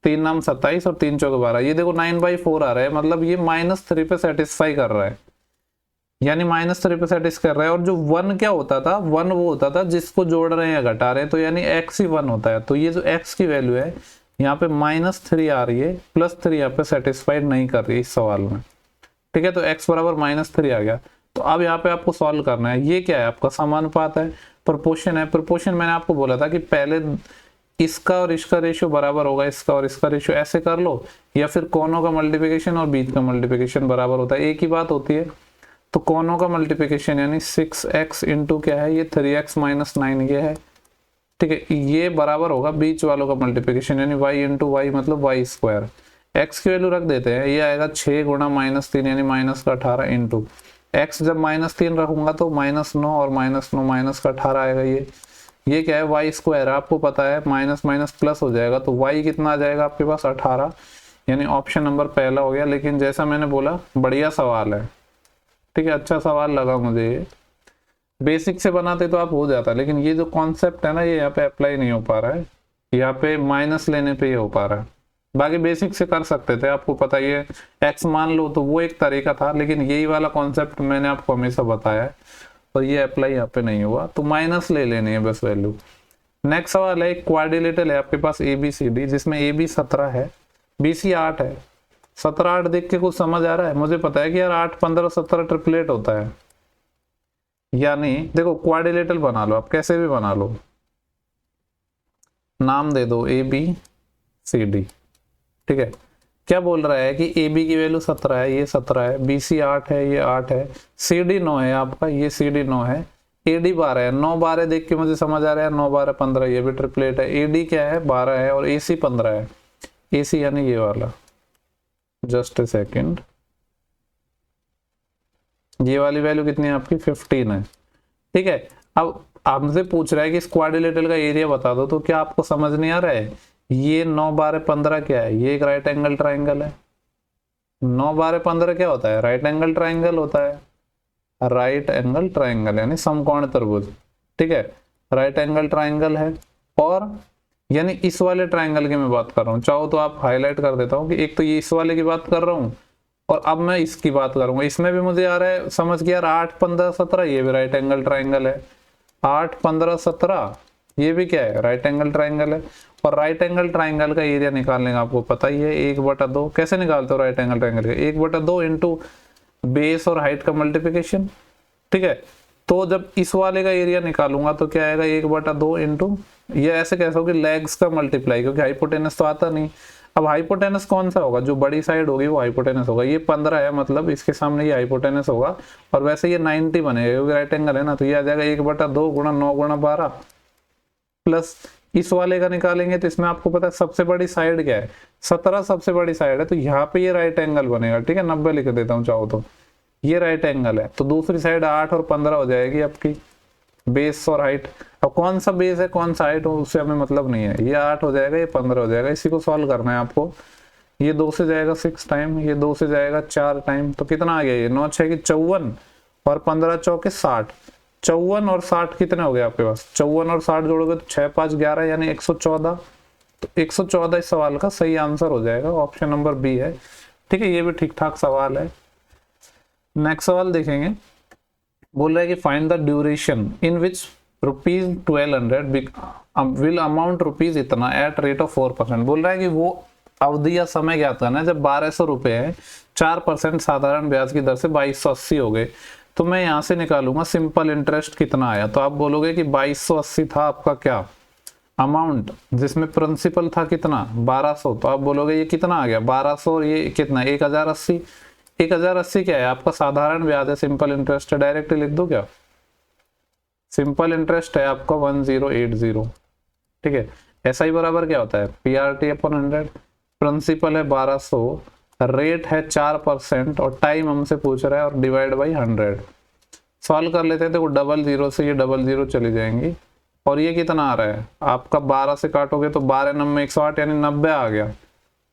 3 नाम 27 और 3 चौके 12, ये देखो 9/4 आ रहा है, मतलब ये -3 पे सेटिस्फाई कर रहा है, यानी -3 पे सेटिस्फाई कर रहा है। और जो 1 क्या होता था, 1 वो होता था जिसको जोड़ रहे हैं या घटा रहे हैं, तो यानी x ही 1 होता है। तो ये जो x की वैल्यू है यहाँ पे -3 आ रही है, +3 यहाँ पे सेटिस्फाइड नहीं कर रही इस सवाल में, ठीक है। तो x बराबर -3 आ गया। तो अब यहाँ पे आपको सॉल्व करना है, ये क्या है आपका समानुपात है, प्रोपोर्शन है। प्रोपोर्शन मैंने आपको बोला था कि पहले इसका और इसका रेशियो बराबर होगा, इसका और इसका रेशियो, ऐसे कर लो, या फिर कोनों का मल्टीप्लिकेशन और बीच का मल्टीप्लिकेशन बराबर होता है, एक ही बात होती है। तो कोनों का मल्टीप्लिकेशन यानी 6x इंटू क्या है ये 3x - 9 ये है, ठीक है, ये बराबर होगा बीच वालों का मल्टीप्लिकेशन यानी y इंटू वाई मतलब y²। x की वैल्यू रख देते हैं, ये आएगा 6 गुणा -3 यानी -18 इंटू x, जब -3 रखूंगा तो -9 और -9 -18 आएगा। ये क्या है y², आपको पता है माइनस माइनस प्लस हो जाएगा, तो y कितना आ जाएगा आपके पास 18, यानी ऑप्शन नंबर पहला हो गया। लेकिन जैसा मैंने बोला बढ़िया सवाल है, ठीक है, अच्छा सवाल लगा मुझे ये। बेसिक से बनाते तो आप हो जाता, लेकिन ये जो कॉन्सेप्ट है ना ये यहाँ पे अप्लाई नहीं हो पा रहा है, यहाँ पे माइनस लेने पे ये हो पा रहा है। बाकी बेसिक से कर सकते थे, आपको पता ही है, एक्स मान लो तो वो एक तरीका था, लेकिन यही वाला कॉन्सेप्ट मैंने आपको हमेशा बताया है और ये अप्लाई यहाँ पे नहीं हुआ, तो माइनस ले लेनी है बस वैल्यू। नेक्स्ट सवाल है, एक क्वाड्रिलेटरल है आपके पास ABCD, जिसमें AB 17 है, BC 8 है। 17 8 देख के कुछ समझ आ रहा है? मुझे पता है कि यार 8 15 17 ट्रिपलेट होता है, यानी देखो क्वाड्रिलेटरल बना लो, आप कैसे भी बना लो, नाम दे दो ABCD, ठीक है। क्या बोल रहा है कि AB की वैल्यू 17 है, ये 17 है, BC 8 है, ये 8 है, CD 9 है आपका, ये CD 9 है, AD 12 है। 9 12 देख के मुझे समझ आ रहा है 9 12 15, ये भी ट्रिपलेट है। AD क्या है 12 है और AC 15 है, AC यानी ये वाला, जस्ट ए सेकेंड, ये वाली वैल्यू कितनी है आपकी 15 है, ठीक है। अब हमसे पूछ रहा है कि इस क्वाड्रिलेटरल का एरिया बता दो, तो क्या आपको समझ नहीं आ रहा है, ये 9 12 15 क्या है, ये एक राइट एंगल ट्राइंगल है। 9 12 15 क्या होता है, राइट एंगल ट्राइंगल होता है, राइट एंगल ट्राइंगल यानी समकोण त्रिभुज, ठीक है, राइट एंगल ट्राइंगल है। और यानी इस वाले ट्राइंगल की मैं बात कर रहा हूँ, चाहो तो आप हाईलाइट कर देता हूँ कि एक तो ये इस वाले की बात कर रहा हूँ और अब मैं इसकी बात करूंगा। इसमें भी मुझे आ रहा है समझ के यार 8 15 17 ये भी राइट एंगल ट्राइंगल है, 8 15 17 ये भी क्या है, राइट एंगल ट्राइंगल है। और राइट एंगल ट्राइंगल का एरिया निकालने का आपको पता ही है 1/2। कैसे निकालते हो राइट एंगल ट्राइंगल का, 1/2 इंटू बेस और हाइट का मल्टीप्लिकेशन, ठीक है। तो जब इस वाले का एरिया निकालूंगा तो क्या आएगा 1/2 इंटू, ये ऐसे कैसे हो कि लेग्स का मल्टीप्लाई, क्योंकि हाइपोटेनस तो आता नहीं। अब हाइपोटेनस कौन सा होगा, जो बड़ी साइड होगी वो हाइपोटेनस होगा। ये 15 है, मतलब इसके सामने ये हाइपोटेनस होगा, और वैसे ये 90 बनेगा क्योंकि राइट एंगल है ना, तो ये आ जाएगा 1/2 गुणा 9 गुणा 12, प्लस इस वाले का निकालेंगे तो इसमें आपको पता है सबसे बड़ी साइड क्या है, 17 सबसे बड़ी साइड है, तो यहाँ पे ये राइट एंगल बनेगा। ठीक है, 90 लिख देता हूँ चाहो तो, ये राइट एंगल है, तो दूसरी साइड 8 और 15 हो जाएगी आपकी, बेस और हाइट। अब कौन सा बेस है कौन सा हाइट उससे हमें मतलब नहीं है, ये 8 हो जाएगा, ये 15 हो जाएगा, इसी को सॉल्व करना है आपको। ये 2 से जाएगा 6 टाइम, ये 2 से जाएगा 4 टाइम, तो कितना आ गया, ये 9 6 की 54 और 15 चौके 60, 54 और 60 कितने हो गए आपके पास, 54 और 60 जोड़ोगे तो 6 5 11 यानी 114, तो 114 इस सवाल का सही आंसर हो जाएगा, ऑप्शन नंबर बी है। ठीक है, ये भी ठीक ठाक सवाल है। नेक्स्ट सवाल देखेंगे, बोल रहा है कि find the duration in which ₹1200 will amount rupees इतना एट रेट ऑफ 4%। बोल रहा है कि वो अवधि या समय ज्ञात करना है जब 1200 रुपए है, 4% साधारण ब्याज की दर से 2280 हो गए। तो मैं यहाँ से निकालूंगा सिंपल इंटरेस्ट कितना आया, तो आप बोलोगे कि 2280 था आपका क्या अमाउंट, जिसमें प्रिंसिपल था कितना 1200, तो आप बोलोगे ये कितना आ गया 1200 और ये कितना 1080, 1080 क्या है आपका साधारण ब्याज है, सिंपल इंटरेस्ट है, डायरेक्ट लिख दो क्या, सिंपल इंटरेस्ट है आपका 1080। ठीक है, ऐसा ही बराबर क्या होता है PRT/100, प्रिंसिपल है 1200, रेट है 4% और टाइम हमसे पूछ रहा है और डिवाइड बाई 100। सॉल्व कर लेते हैं, देखो 00 से ये 00 चली जाएंगी, और ये कितना आ रहा है आपका 12 से काटोगे तो 12 9 108 यानी 90 आ गया।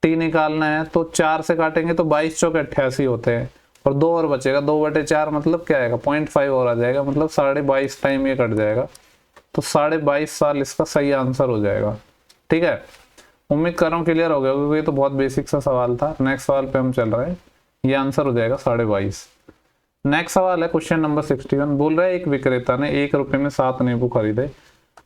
टी निकालना है तो 4 से काटेंगे तो 22 चौके 88 होते हैं, और 2 और बचेगा, 2/4 मतलब क्या आएगा 0.5 और आ जाएगा, मतलब 22.5 टाइम ये कट जाएगा, तो 22.5 साल इसका सही आंसर हो जाएगा। ठीक है, उम्मीद कर रहा हूँ क्लियर हो गया, क्योंकि ये तो बहुत बेसिक सा सवाल था। नेक्स्ट सवाल पे हम चल रहे हैं, ये आंसर हो जाएगा 22.5। नेक्स्ट सवाल है क्वेश्चन नंबर 61, बोल रहा है एक विक्रेता ने 1 रुपए में 7 नींबू खरीदे।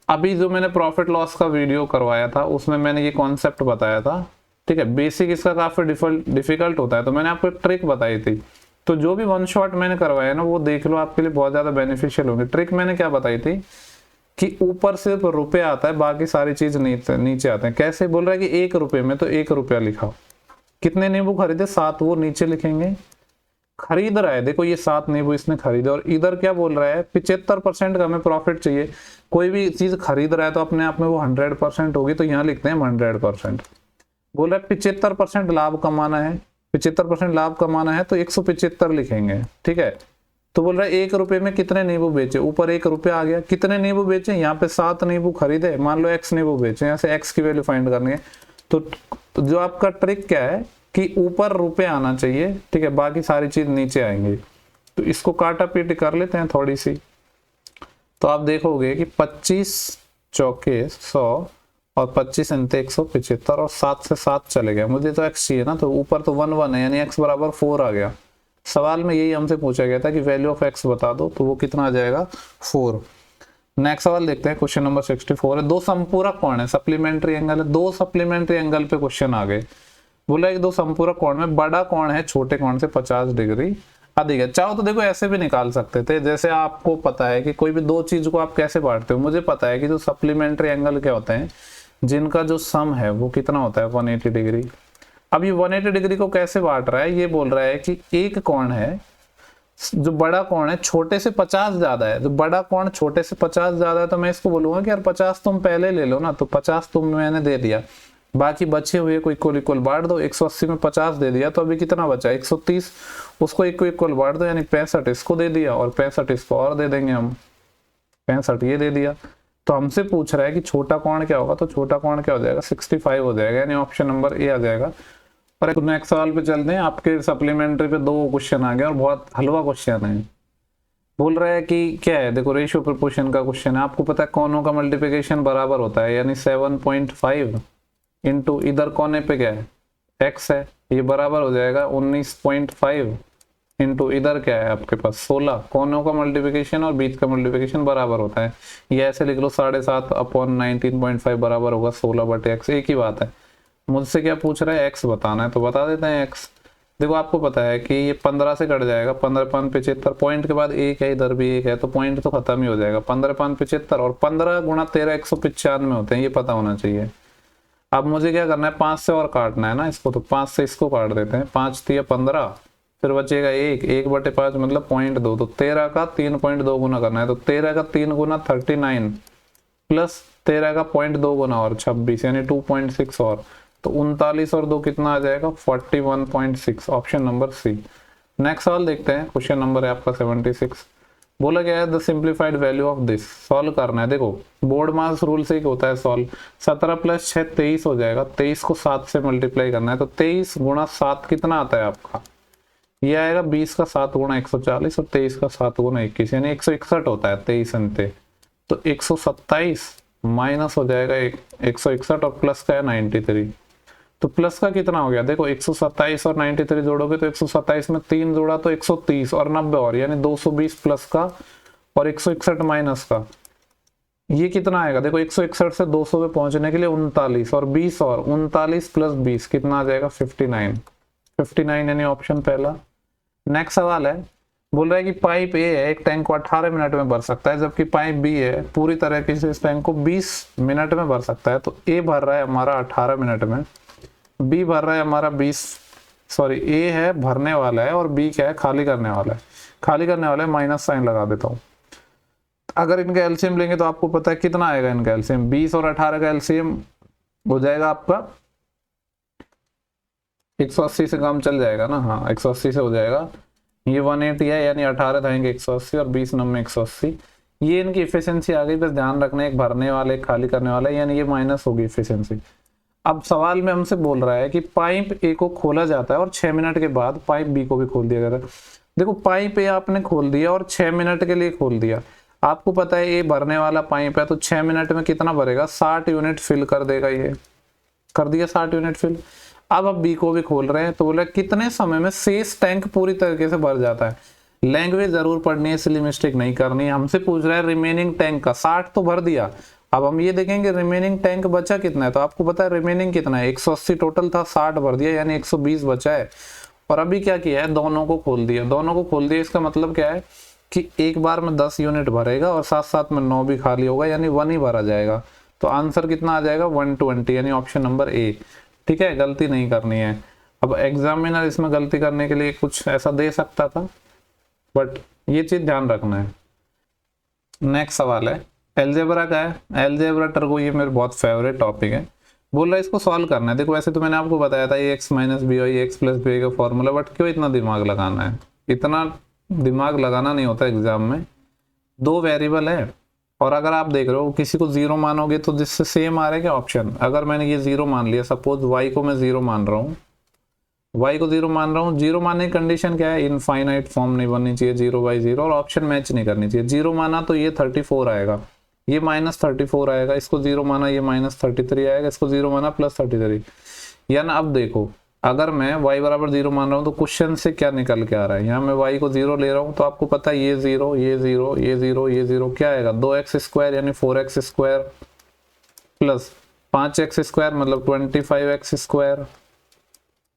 अभी जो मैंने प्रॉफिट लॉस का वीडियो करवाया था उसमें मैंने ये कॉन्सेप्ट बताया था। ठीक है, बेसिक इसका काफी डिफिकल्ट होता है, तो मैंने आपको एक ट्रिक बताई थी, तो जो भी वन शॉट मैंने करवाया ना वो देख लो, आपके लिए बहुत ज्यादा बेनिफिशियल होंगे। ट्रिक मैंने क्या बताई थी कि ऊपर सिर्फ रुपए आता है, बाकी सारी चीज नीचे आते हैं। कैसे, बोल रहा है कि 1 रुपए में तो 1 रुपया लिखा, कितने नींबू खरीदे 7, वो नीचे लिखेंगे। खरीद रहा है, देखो ये 7 नींबू इसने खरीदे, और इधर क्या बोल रहा है 75% का हमें प्रॉफिट चाहिए। कोई भी चीज खरीद रहा है तो अपने आप में वो 100% होगी, तो यहाँ लिखते हैं 100%। बोल रहा है 75% लाभ कमाना है, 75% लाभ कमाना है तो 175 लिखेंगे। ठीक है, तो बोल रहा है 1 रुपए में कितने नींबू बेचे, ऊपर 1 रुपया आ गया, कितने नींबू बेचे, यहाँ पे 7 नींबू खरीदे, मान लो x नींबू बेचे, यहाँ से x की वैल्यू फाइंड करनी है। तो जो आपका ट्रिक क्या है कि ऊपर रुपए आना चाहिए, ठीक है, बाकी सारी चीज नीचे आएंगी। तो इसको काटा पीट कर लेते हैं थोड़ी सी, तो आप देखोगे कि 25 चौके 100 और 25 इंते 175 और 7 से 7 चले गए। मुझे तो x चाहिए ना, तो ऊपर तो 1 1 है यानी x बराबर 4 आ गया। सवाल में यही हमसे पूछा गया था कि वैल्यू ऑफ x बता दो, तो वो कितना आ जाएगा 4। नेक्स्ट सवाल देखते हैं, क्वेश्चन नंबर 64 है, 2 समपूरक कोण है, सप्लीमेंट्री एंगल है, 2 सप्लीमेंट्री एंगल पे क्वेश्चन आ गए। बोला कि 2 समपूरक कोण में बड़ा कोण है छोटे कोण से 50 डिग्री अधिक है। चाहो तो देखो ऐसे भी निकाल सकते थे, जैसे आपको पता है कि कोई भी 2 चीज को आप कैसे बांटते हो, मुझे पता है कि जो सप्लीमेंट्री एंगल क्या होते हैं, जिनका जो सम है वो कितना होता है 180 डिग्री। अब ये 180 डिग्री को कैसे बांट रहा है, ये बोल रहा है कि एक कोण है, जो बड़ा कोण है छोटे से 50 ज्यादा है, जो बड़ा कोण छोटे से 50 ज्यादा है, तो मैं इसको बोलूंगा कि यार 50 तुम पहले ले लो ना, तो 50 तुम मैंने दे दिया, बाकी बचे हुए को इक्वल इक्वल बांट दो। 180 में 50 दे दिया, तो अभी कितना बचा 130, उसको इक्वल बांट दो, यानी 65 इसको दे दिया और 65 इसको और दे देंगे हम, 65 ये दे दिया। तो हमसे पूछ रहा है कि छोटा कोण क्या होगा, तो छोटा कोण क्या हो जाएगा 65 हो जाएगा, यानी ऑप्शन नंबर ए आ जाएगा। और एक नेक्स्ट सवाल पे चलते हैं, आपके सप्लीमेंट्री पे 2 क्वेश्चन आ गए और बहुत हलवा क्वेश्चन है। बोल रहा है कि क्या है, देखो रेशियो प्रोपोर्शन का क्वेश्चन है, आपको पता है कोनों का मल्टीप्लिकेशन बराबर होता है, यानी 7.5 इंटू इधर कोने पे क्या है x है, ये बराबर हो जाएगा 19.5 इंटू इधर क्या है आपके पास 16। कोनों का मल्टीप्लिकेशन और बीच का मल्टीप्लिकेशन बराबर होता है, ये ऐसे लिख लो 7.5 अपॉन 19.5 बराबर होगा 16/x, एक ही बात है। मुझसे क्या पूछ रहा है x बताना है, तो बता देते हैं x। देखो आपको पता है कि ये 15 से कट जाएगा, 15×5 = 75, पॉइंट के बाद 1 है, इधर भी 1 है, तो पॉइंट तो खत्म ही हो जाएगा। 15×5 = 75 और 15 × 13 195 होते हैं, ये पता होना चाहिए। अब मुझे क्या करना है, 5 से और काटना है ना इसको, तो 5 से इसको काट देते हैं, 5 3 15, फिर बचेगा 1/5 मतलब 0.2, तो 13 का 3.2 गुना करना है, तो 13 का 3 गुना 39 प्लस 13 का 0.2 गुना और 26 यानी 2.6 और, तो 39 और 2 कितना आ जाएगा 41.6, ऑप्शन नंबर सी। नेक्स्ट सवाल देखते हैं, क्वेश्चन नंबर है आपका 76। बोला गया है the simplified value of this, solve करना है। देखो बोर्ड मास रूल से एक होता है सॉल्व, 17 + 6 23 हो जाएगा, 23 को 7 से मल्टीप्लाई करना है, तो 23 गुणा 7 कितना आता है आपका, ये आएगा 20 का 7 गुणा 140 और 23 का 7 गुणा 21 यानी 161 होता है 23 अंते, तो 127 माइनस हो जाएगा 161 और प्लस का है 93, तो प्लस का कितना हो गया, देखो 127 और 93 जोड़ोगे तो 127 में 3 जोड़ा तो 130 और 90 और यानी 220 प्लस का और 161 माइनस का, ये कितना आएगा, देखो 161 से 200 पे पहुंचने के लिए 39 और 20 और 39 + 20 कितना आ जाएगा 59 यानी ऑप्शन पहला। नेक्स्ट सवाल है, बोल रहा है कि पाइप ए है, एक टैंक को 18 मिनट में भर सकता है, जबकि पाइप बी है पूरी तरीके से इस टैंक को 20 मिनट में भर सकता है। तो ए भर रहा है हमारा 18 मिनट में, बी भर रहा है हमारा ए है भरने वाला है और बी क्या है खाली करने वाला है, खाली करने वाला है माइनस साइन लगा देता हूं। अगर इनका एलसीएम लेंगे तो आपको पता है कितना आएगा इनका एलसीएम, 20 और 18 का एलसीएम हो जाएगा आपका 180 से काम चल जाएगा ना, हाँ 180 से हो जाएगा, ये 180 है यानी 18 रहेंगे 180 और 20 नंबर 180, ये इनकी इफिशियंसी आ गई। बस ध्यान रखना है एक भरने वाले एक खाली करने वाला है, यानी ये माइनस होगी इफिशियंसी। अब सवाल में हमसे बोल रहा है कि पाइप ए को खोला जाता है और 6 मिनट के बाद पाइप बी को भी खोल दिया जाता है। देखो पाइप ए आपने खोल दिया और 6 मिनट के लिए खोल दिया, आपको पता है ये भरने वाला पाइप है, तो 6 मिनट में कितना भरेगा 60 यूनिट फिल कर देगा, ये कर दिया 60 यूनिट फिल। अब बी को भी खोल रहे हैं, तो बोला कितने समय में शेष टैंक पूरी तरीके से भर जाता है। लैंग्वेज जरूर पढ़नी है इसलिए मिस्टेक नहीं करनी है। हमसे पूछ रहा है रिमेनिंग टैंक का, 60 तो भर दिया, अब हम ये देखेंगे रिमेनिंग टैंक बचा कितना है, तो आपको पता है रिमेनिंग कितना है 180 टोटल था, 60 भर दिया यानी 120 बचा है। और अभी क्या किया है दोनों को खोल दिया, दोनों को खोल दिया, इसका मतलब क्या है कि एक बार में 10 यूनिट भरेगा और साथ साथ में 9 भी खाली होगा यानी 1 ही भरा जाएगा। तो आंसर कितना आ जाएगा 120 यानी ऑप्शन नंबर ए। ठीक है, गलती नहीं करनी है। अब एग्जामिनर इसमें गलती करने के लिए कुछ ऐसा दे सकता था, बट ये चीज ध्यान रखना है। नेक्स्ट सवाल है एलजेब्रा का है, एलजेब्रा टर्गो ये मेरे बहुत फेवरेट टॉपिक है। बोल रहा है इसको सॉल्व करना है। देखो वैसे तो मैंने आपको बताया था ax - by x + by का फॉर्मूला, बट क्यों इतना दिमाग लगाना है, इतना दिमाग लगाना नहीं होता एग्जाम में। 2 वेरिएबल है और अगर आप देख रहे हो किसी को 0 मानोगे तो जिससे सेम आ रहा है क्या ऑप्शन, अगर मैंने ये 0 मान लिया, सपोज y को मैं 0 मान रहा हूँ, y को 0 मान रहा हूँ, 0 मानने की कंडीशन क्या है, इनफाइनाइट फॉर्म नहीं बननी चाहिए 0/0 और ऑप्शन मैच नहीं करनी चाहिए। 0 माना तो ये 34 आएगा, ये -34 आएगा, इसको 0 माना ये -33 आएगा, इसको 0 माना +33। यानी अब देखो अगर मैं y = 0 मान रहा हूँ तो क्वेश्चन से क्या निकल के आ रहा है, यहाँ मैं y को 0 ले रहा हूँ तो आपको पता है ये 0 ये 0 ये 0 ये 0 क्या आएगा 2x² यानी 4x² प्लस 5x² मतलब 25x²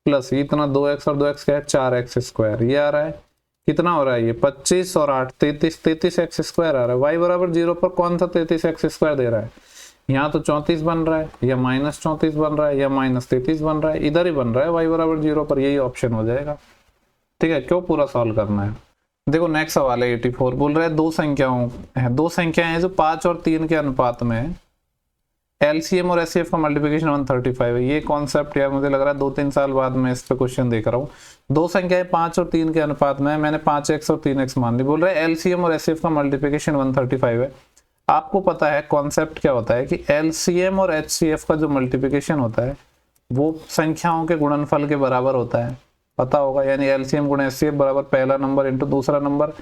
प्लस इतना 2x और 2x क्या है 4x², ये आ रहा है कितना हो रहा है ये 25 और 8 33x² आ रहा है। y = 0 पर कौन सा 33x² दे रहा है, यहाँ तो 34 बन रहा है या -34 बन रहा है या -33 बन रहा है, इधर ही बन रहा है y = 0 पर, यही ऑप्शन हो जाएगा। ठीक है, क्यों पूरा सॉल्व करना है। देखो नेक्स्ट सवाल है 84, बोल रहा है दो संख्याएं हैं जो 5 और 3 के अनुपात में है, एलसीएम और एचसीएफ का मल्टीप्लिकेशन 135 है। ये कॉन्सेप्ट यार मुझे लग रहा है 2-3 साल बाद मैं इस पे क्वेश्चन देख रहा हूँ। दो संख्याएं 5 और 3 के अनुपात में है, मैंने 5x और 3x मान ली। बोल रहा है एलसीएम और एचसीएफ का मल्टीप्लिकेशन 135 है। आपको पता है कॉन्सेप्ट क्या होता है कि एलसीएम और एचसीएफ का जो मल्टीप्लिकेशन होता है वो संख्याओं के गुणनफल के बराबर होता है, पता होगा, यानी एलसीएम × एचसीएफ बराबर पहला नंबर इंटू दूसरा नंबर।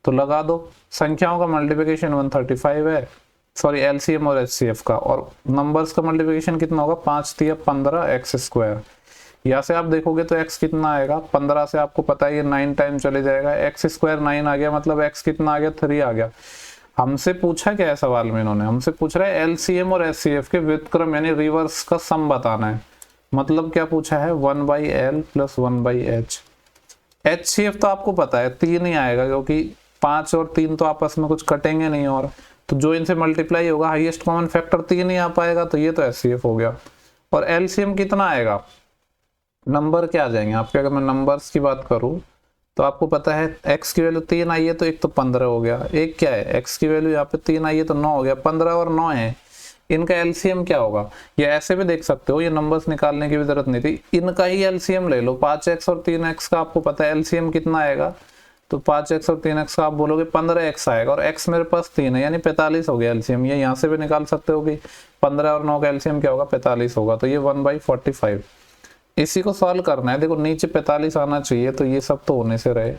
तो लगा दो, संख्याओं का मल्टीप्लिकेशन 135 है, सॉरी एलसीएम और एचसीएफ का, और नंबर्स का मल्टीप्लिकेशन कितना होगा 5 × 3 = 15x²। यहाँ से आप देखोगे तो x कितना आएगा, 15 से आपको पता है ये 9 टाइम चले जाएगा, x² 9 आ गया, मतलब x कितना आ गया 3 आ गया। हमसे पूछा क्या है सवाल में इन्होंने, हमसे पूछ रहा है एलसीएम और एचसीएफ के व्युत्क्रम यानी रिवर्स का सम बताना है। मतलब क्या पूछा है 1/l + 1/h। एचसीएफ तो आपको पता है 3 ही आएगा, क्योंकि 5 और 3 तो आपस में कुछ कटेंगे नहीं, और तो जो इनसे मल्टीप्लाई होगा हाईएस्ट कॉमन फैक्टर 3 ही आ पाएगा, तो ये तो एचसीएफ हो गया। और एलसीएम कितना आएगा, नंबर क्या आ जाएंगे आपके। अगर मैं नंबर्स की बात करूं तो आपको पता है x की वैल्यू 3 आई है तो एक तो 15 हो गया, एक क्या है x की वैल्यू यहाँ पे 3 आई है तो 9 हो गया, 15 और 9 है, इनका एलसीएम क्या होगा। ये ऐसे भी देख सकते हो, ये नंबर्स निकालने की भी जरूरत नहीं थी, इनका ही एलसीएम ले लो। 5x और 3x का आपको पता है एलसीएम कितना आएगा, तो 5x और 3x का आप बोलोगे 15x आएगा, और x मेरे पास 3 है यानी 45 हो गया एलसीएम। ये यहाँ से भी निकाल सकते हो कि 15 और 9 का एलसीएम क्या होगा, 45 होगा, तो ये 1/45। इसी को सॉल्व करना है। देखो नीचे 45 आना चाहिए, तो ये सब तो होने से रहे,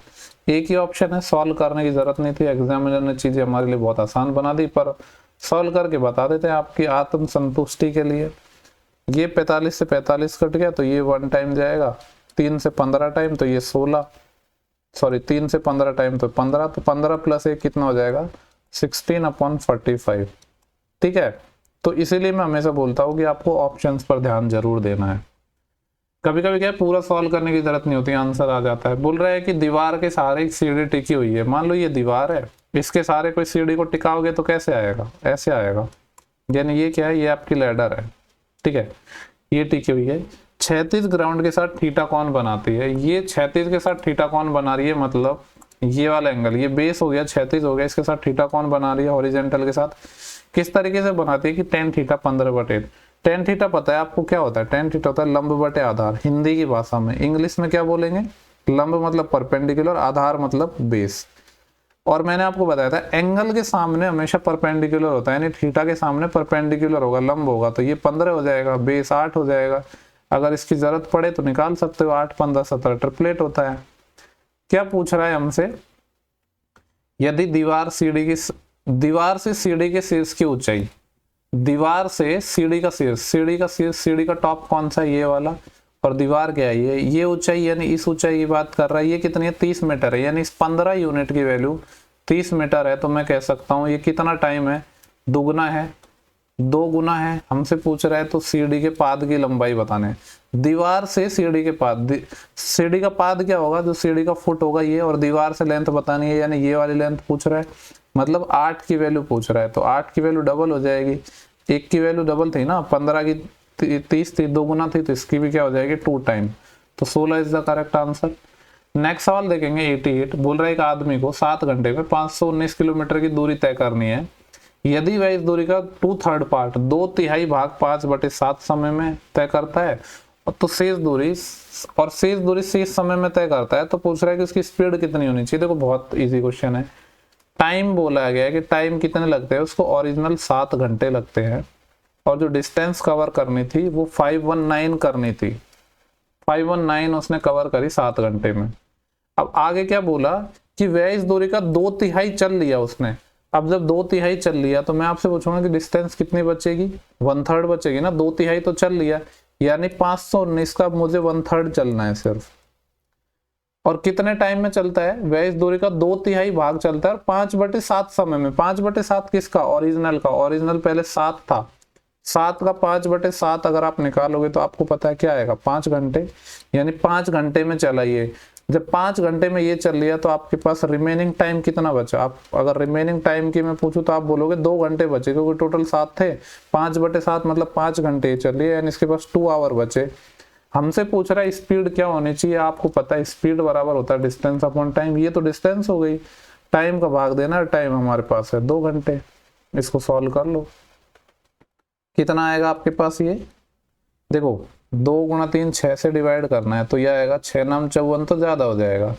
एक ही ऑप्शन है, सॉल्व करने की जरूरत नहीं थी। एग्जामिनर ने चीजें हमारे लिए बहुत आसान बना दी, पर सॉल्व करके बता देते हैं आपकी आत्म संतुष्टि के लिए। ये 45 से 45 कट गया तो ये 1 टाइम जाएगा, 3 से 15 टाइम तो ये 16, सॉरी 3 से 15 टाइम तो 15, तो 15 प्लस 1 कितना हो जाएगा, 16/45। ठीक है, तो इसीलिए मैं हमेशा बोलता हूँ कि आपको ऑप्शंस पर ध्यान जरूर देना है। कभी कभी क्या है, पूरा सॉल्व करने की जरूरत नहीं होती, आंसर आ जाता है। बोल रहा है कि दीवार के सहारे एक सीढ़ी टिकी हुई है, मान लो ये दीवार है, इसके सहारे कोई सीढ़ी को टिकाओगे तो कैसे आएगा, ऐसे आएगा, यानी ये क्या है, ये आपकी लैडर है। ठीक है, ये टिकी हुई है, क्षैतिज ग्राउंड के साथ थीटा कोण बनाती है। ये क्षैतिज के साथ थीटा कोण बना रही है, मतलब ये वाला एंगल, ये बेस हो गया, क्षैतिज हो गया, इसके साथ थीटा कोण बना रही है हॉरिजॉन्टल के साथ। किस तरीके से बनाती है कि tan थीटा 15/8। tan थीटा पता है आपको क्या होता है, tan थीटा होता है लंब बटे आधार, हिंदी की भाषा में। इंग्लिश में क्या बोलेंगे, लंब मतलब परपेंडिकुलर, आधार मतलब बेस। और मैंने आपको बताया था एंगल के सामने हमेशा परपेंडिकुलर होता है, यानी थीटा के सामने परपेंडिकुलर होगा, लंब होगा, तो ये 15 हो जाएगा, बेस 8 हो जाएगा। अगर इसकी जरूरत पड़े तो निकाल सकते हो, 8 15 17 ट्रिपलेट होता है। क्या पूछ रहा है हमसे, यदि दीवार से सीढ़ी के शीर्ष की ऊंचाई, दीवार से सीढ़ी का शीर्ष, सीढ़ी का टॉप कौन सा है, ये वाला, और दीवार क्या है, ये ऊंचाई, यानी इस ऊंचाई की बात कर रहा है। ये कितनी है, 30 मीटर है, यानी इस 15 यूनिट की वैल्यू 30 मीटर है, तो मैं कह सकता हूँ ये कितना टाइम है, दुगुना है, 2 गुना है। हमसे पूछ रहा है तो सीढ़ी के पाद की लंबाई बताने, दीवार से सीढ़ी के पाद, सीढ़ी का पाद क्या होगा, जो सीढ़ी का फुट होगा ये, और दीवार से लेंथ बतानी है, यानी ये वाली लेंथ पूछ रहा है, मतलब 8 की वैल्यू पूछ रहा है, तो 8 की वैल्यू डबल हो जाएगी, 1 की वैल्यू डबल थी ना, 15 की 30 थी, 2 गुना थी, तो इसकी भी क्या हो जाएगी 2 टाइम, तो 16 is the correct answer. Next सवाल देखेंगे 88। बोल रहा है एक आदमी को 7 घंटे में 519 किलोमीटर की दूरी तय करनी है, यदि वह इस दूरी का 2/3 पार्ट, 2/3 भाग 5/7 समय में तय करता है, तो शेष दूरी शेष समय में तय करता है, तो पूछ रहा है कि उसकी स्पीड कितनी होनी चाहिए। देखो बहुत इजी क्वेश्चन है, टाइम बोला गया है कि टाइम कितने लगते हैं, उसको ओरिजिनल 7 घंटे लगते हैं, और जो डिस्टेंस कवर करनी थी वो 519 करनी थी, 519 उसने कवर करी 7 घंटे में। अब आगे क्या बोला कि वह इस दूरी का 2/3 चल लिया उसने। अब जब 2/3 चल लिया तो मैं आपसे पूछूंगा कि डिस्टेंस कितनी बचेगी, 1/3 बचेगी ना, 2/3 तो चल लिया, यानी 519 का मुझे 1/3 चलना है सिर्फ। और कितने टाइम में चलता है, वह इस दूरी का 2/3 भाग चलता है 5/7 समय में। 5/7 किसका, ओरिजिनल का, ओरिजिनल पहले 7 था, 7 का 5/7 अगर आप निकालोगे तो आपको पता है क्या आएगा, 5 घंटे, यानी 5 घंटे में चला ये। जब 5 घंटे में ये चल लिया तो आपके पास रिमेनिंग टाइम कितना बचा। आप अगर रिमेनिंग टाइम की मैं पूछूं तो आप बोलोगे 2 घंटे बचे, क्योंकि टोटल 7 थे, 5/7 मतलब 5 घंटे चल रही है, यानी इसके पास 2 आवर बचे। हमसे पूछ रहा है स्पीड क्या होनी चाहिए, आपको पता है स्पीड बराबर होता है डिस्टेंस अपॉन टाइम। ये तो डिस्टेंस हो गई, टाइम का भाग देना है, टाइम हमारे पास है 2 घंटे। इसको सॉल्व कर लो, कितना आएगा आपके पास, ये देखो 2 गुणा 3 6 से डिवाइड करना है, तो यह आएगा 6 नाम 54, तो ज्यादा हो जाएगा,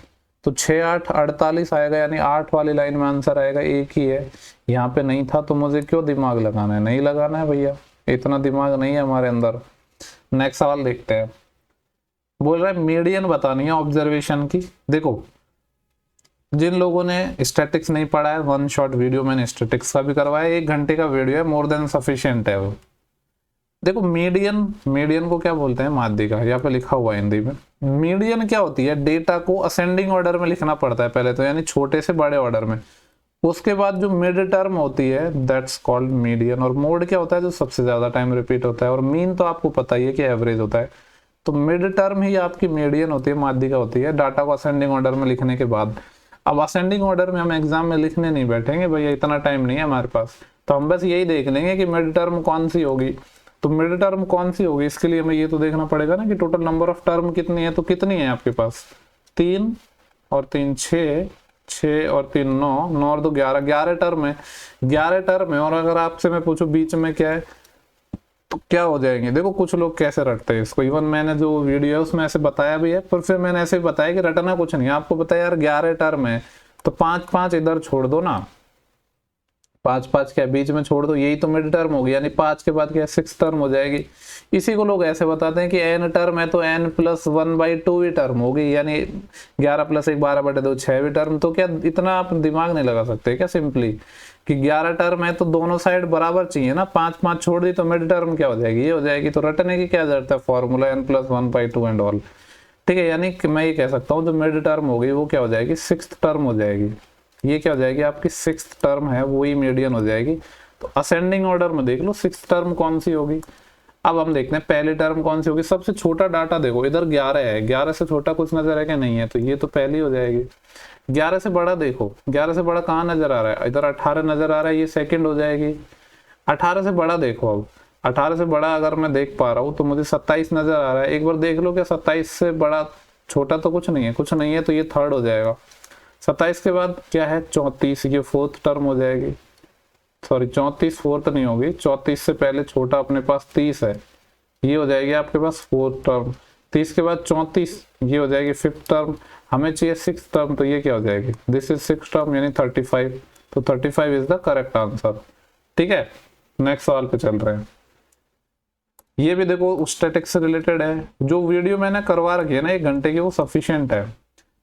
तो 6 8 48 आएगा, यानी 8 वाली लाइन में आंसर आएगा। एक ही है, यहाँ पे नहीं था तो मुझे क्यों दिमाग लगाना है, नहीं लगाना है भैया, इतना दिमाग नहीं है हमारे अंदर। नेक्स्ट सवाल देखते हैं। बोल रहा है मीडियन बतानी है ऑब्जर्वेशन की। देखो जिन लोगों ने स्टैटिक्स नहीं पढ़ा है, 1 शॉर्ट वीडियो मैंने स्टैटिक्स का भी करवाया, 1 घंटे का वीडियो है, मोर देन सफिशिएंट है वो। देखो मीडियन को क्या बोलते हैं, माध्यिका, यहाँ पे लिखा हुआ है हिंदी में। मीडियन क्या होती है, डेटा को असेंडिंग ऑर्डर में लिखना पड़ता है पहले तो, यानी छोटे से बड़े ऑर्डर में, उसके बाद जो मिड टर्म होती है दैट्स कॉल्ड मीडियन, और मोड क्या होता है जो सबसे ज्यादा टाइम रिपीट होता है, और मीन तो आपको पता ही है कि एवरेज होता है। तो मिड टर्म ही आपकी मीडियन होती है, माध्यिका होती है, डाटा को असेंडिंग ऑर्डर में लिखने के बाद। अब असेंडिंग ऑर्डर में हम एग्जाम में लिखने नहीं बैठेंगे भैया, इतना टाइम नहीं है हमारे पास, तो हम बस यही देख लेंगे कि मिड टर्म कौन सी होगी। तो मिड टर्म कौन सी होगी, इसके लिए हमें ये तो देखना पड़ेगा ना कि टोटल नंबर ऑफ टर्म कितनी है। तो कितनी है आपके पास, 3 और 3 6, 6 और 3 9, 9 और 2 11, 11 टर्म है, 11 टर्म है। और अगर आपसे मैं पूछूं बीच में क्या है तो क्या हो जाएंगे। देखो कुछ लोग कैसे रटते हैं इसको, इवन मैंने जो वीडियो है उसमें ऐसे बताया भी है, पर फिर मैंने ऐसे बताया कि रटना कुछ नहीं, आपको बताया यार 11 टर्म है तो 5 5 इधर छोड़ दो ना, 5 5 क्या बीच में छोड़ दो, यही तो मिड टर्म होगी, यानी 5 के बाद क्या 6 टर्म हो जाएगी। इसी को लोग ऐसे बताते हैं कि n टर्म है तो n प्लस 1/2 ही टर्म होगी, यानी 11 प्लस 1 12/2 6वीं टर्म। तो क्या इतना आप दिमाग नहीं लगा सकते क्या सिंपली कि 11 टर्म है तो दोनों साइड बराबर चाहिए ना, 5 5 छोड़ दी तो मिड टर्म क्या हो जाएगी, ये हो जाएगी। तो रटने की क्या जरूरत है, formula n plus 1/2 and all, ठीक है। यानी कि मैं ये कह सकता हूँ जो मिड टर्म होगी वो क्या हो जाएगी, 6th टर्म हो जाएगी। ये क्या हो जाएगी आपकी 6th टर्म है, वही मीडियन हो जाएगी। तो असेंडिंग ऑर्डर में देख लो 6th टर्म कौन सी होगी। अब हम देखते हैं पहली टर्म कौन सी होगी। सबसे छोटा डाटा देखो, इधर 11 है, 11 से छोटा कुछ नजर है क्या, नहीं है, तो ये तो पहली हो जाएगी। 11 से बड़ा देखो, 11 से बड़ा कहाँ नजर आ रहा है, इधर 18 नजर आ रहा है, ये सेकंड हो जाएगी। 18 से बड़ा देखो, अब 18 से बड़ा अगर मैं देख पा रहा हूँ तो मुझे 27 नजर आ रहा है, एक बार देख लो क्या 27 से बड़ा, छोटा तो कुछ नहीं है, कुछ नहीं है, तो ये थर्ड हो जाएगा। 27 के बाद क्या है 34, ये 4th टर्म हो जाएगी। सॉरी 34 4th नहीं होगी, 34 से पहले छोटा अपने पास 30 है, ये हो जाएगी आपके पास 4th टर्म। 30 के बाद 34, ये हो जाएगी 5th टर्म। हमें चाहिए 6th टर्म, तो ये क्या हो जाएगी, दिस इज 6th टर्म यानी 35। तो 35 इज द करेक्ट आंसर, ठीक है। नेक्स्ट सवाल पे चल रहे हैं। ये भी देखो स्टैटिक्स से रिलेटेड है, जो वीडियो मैंने करवा रखी है ना 1 घंटे की वो सफिशिएंट है।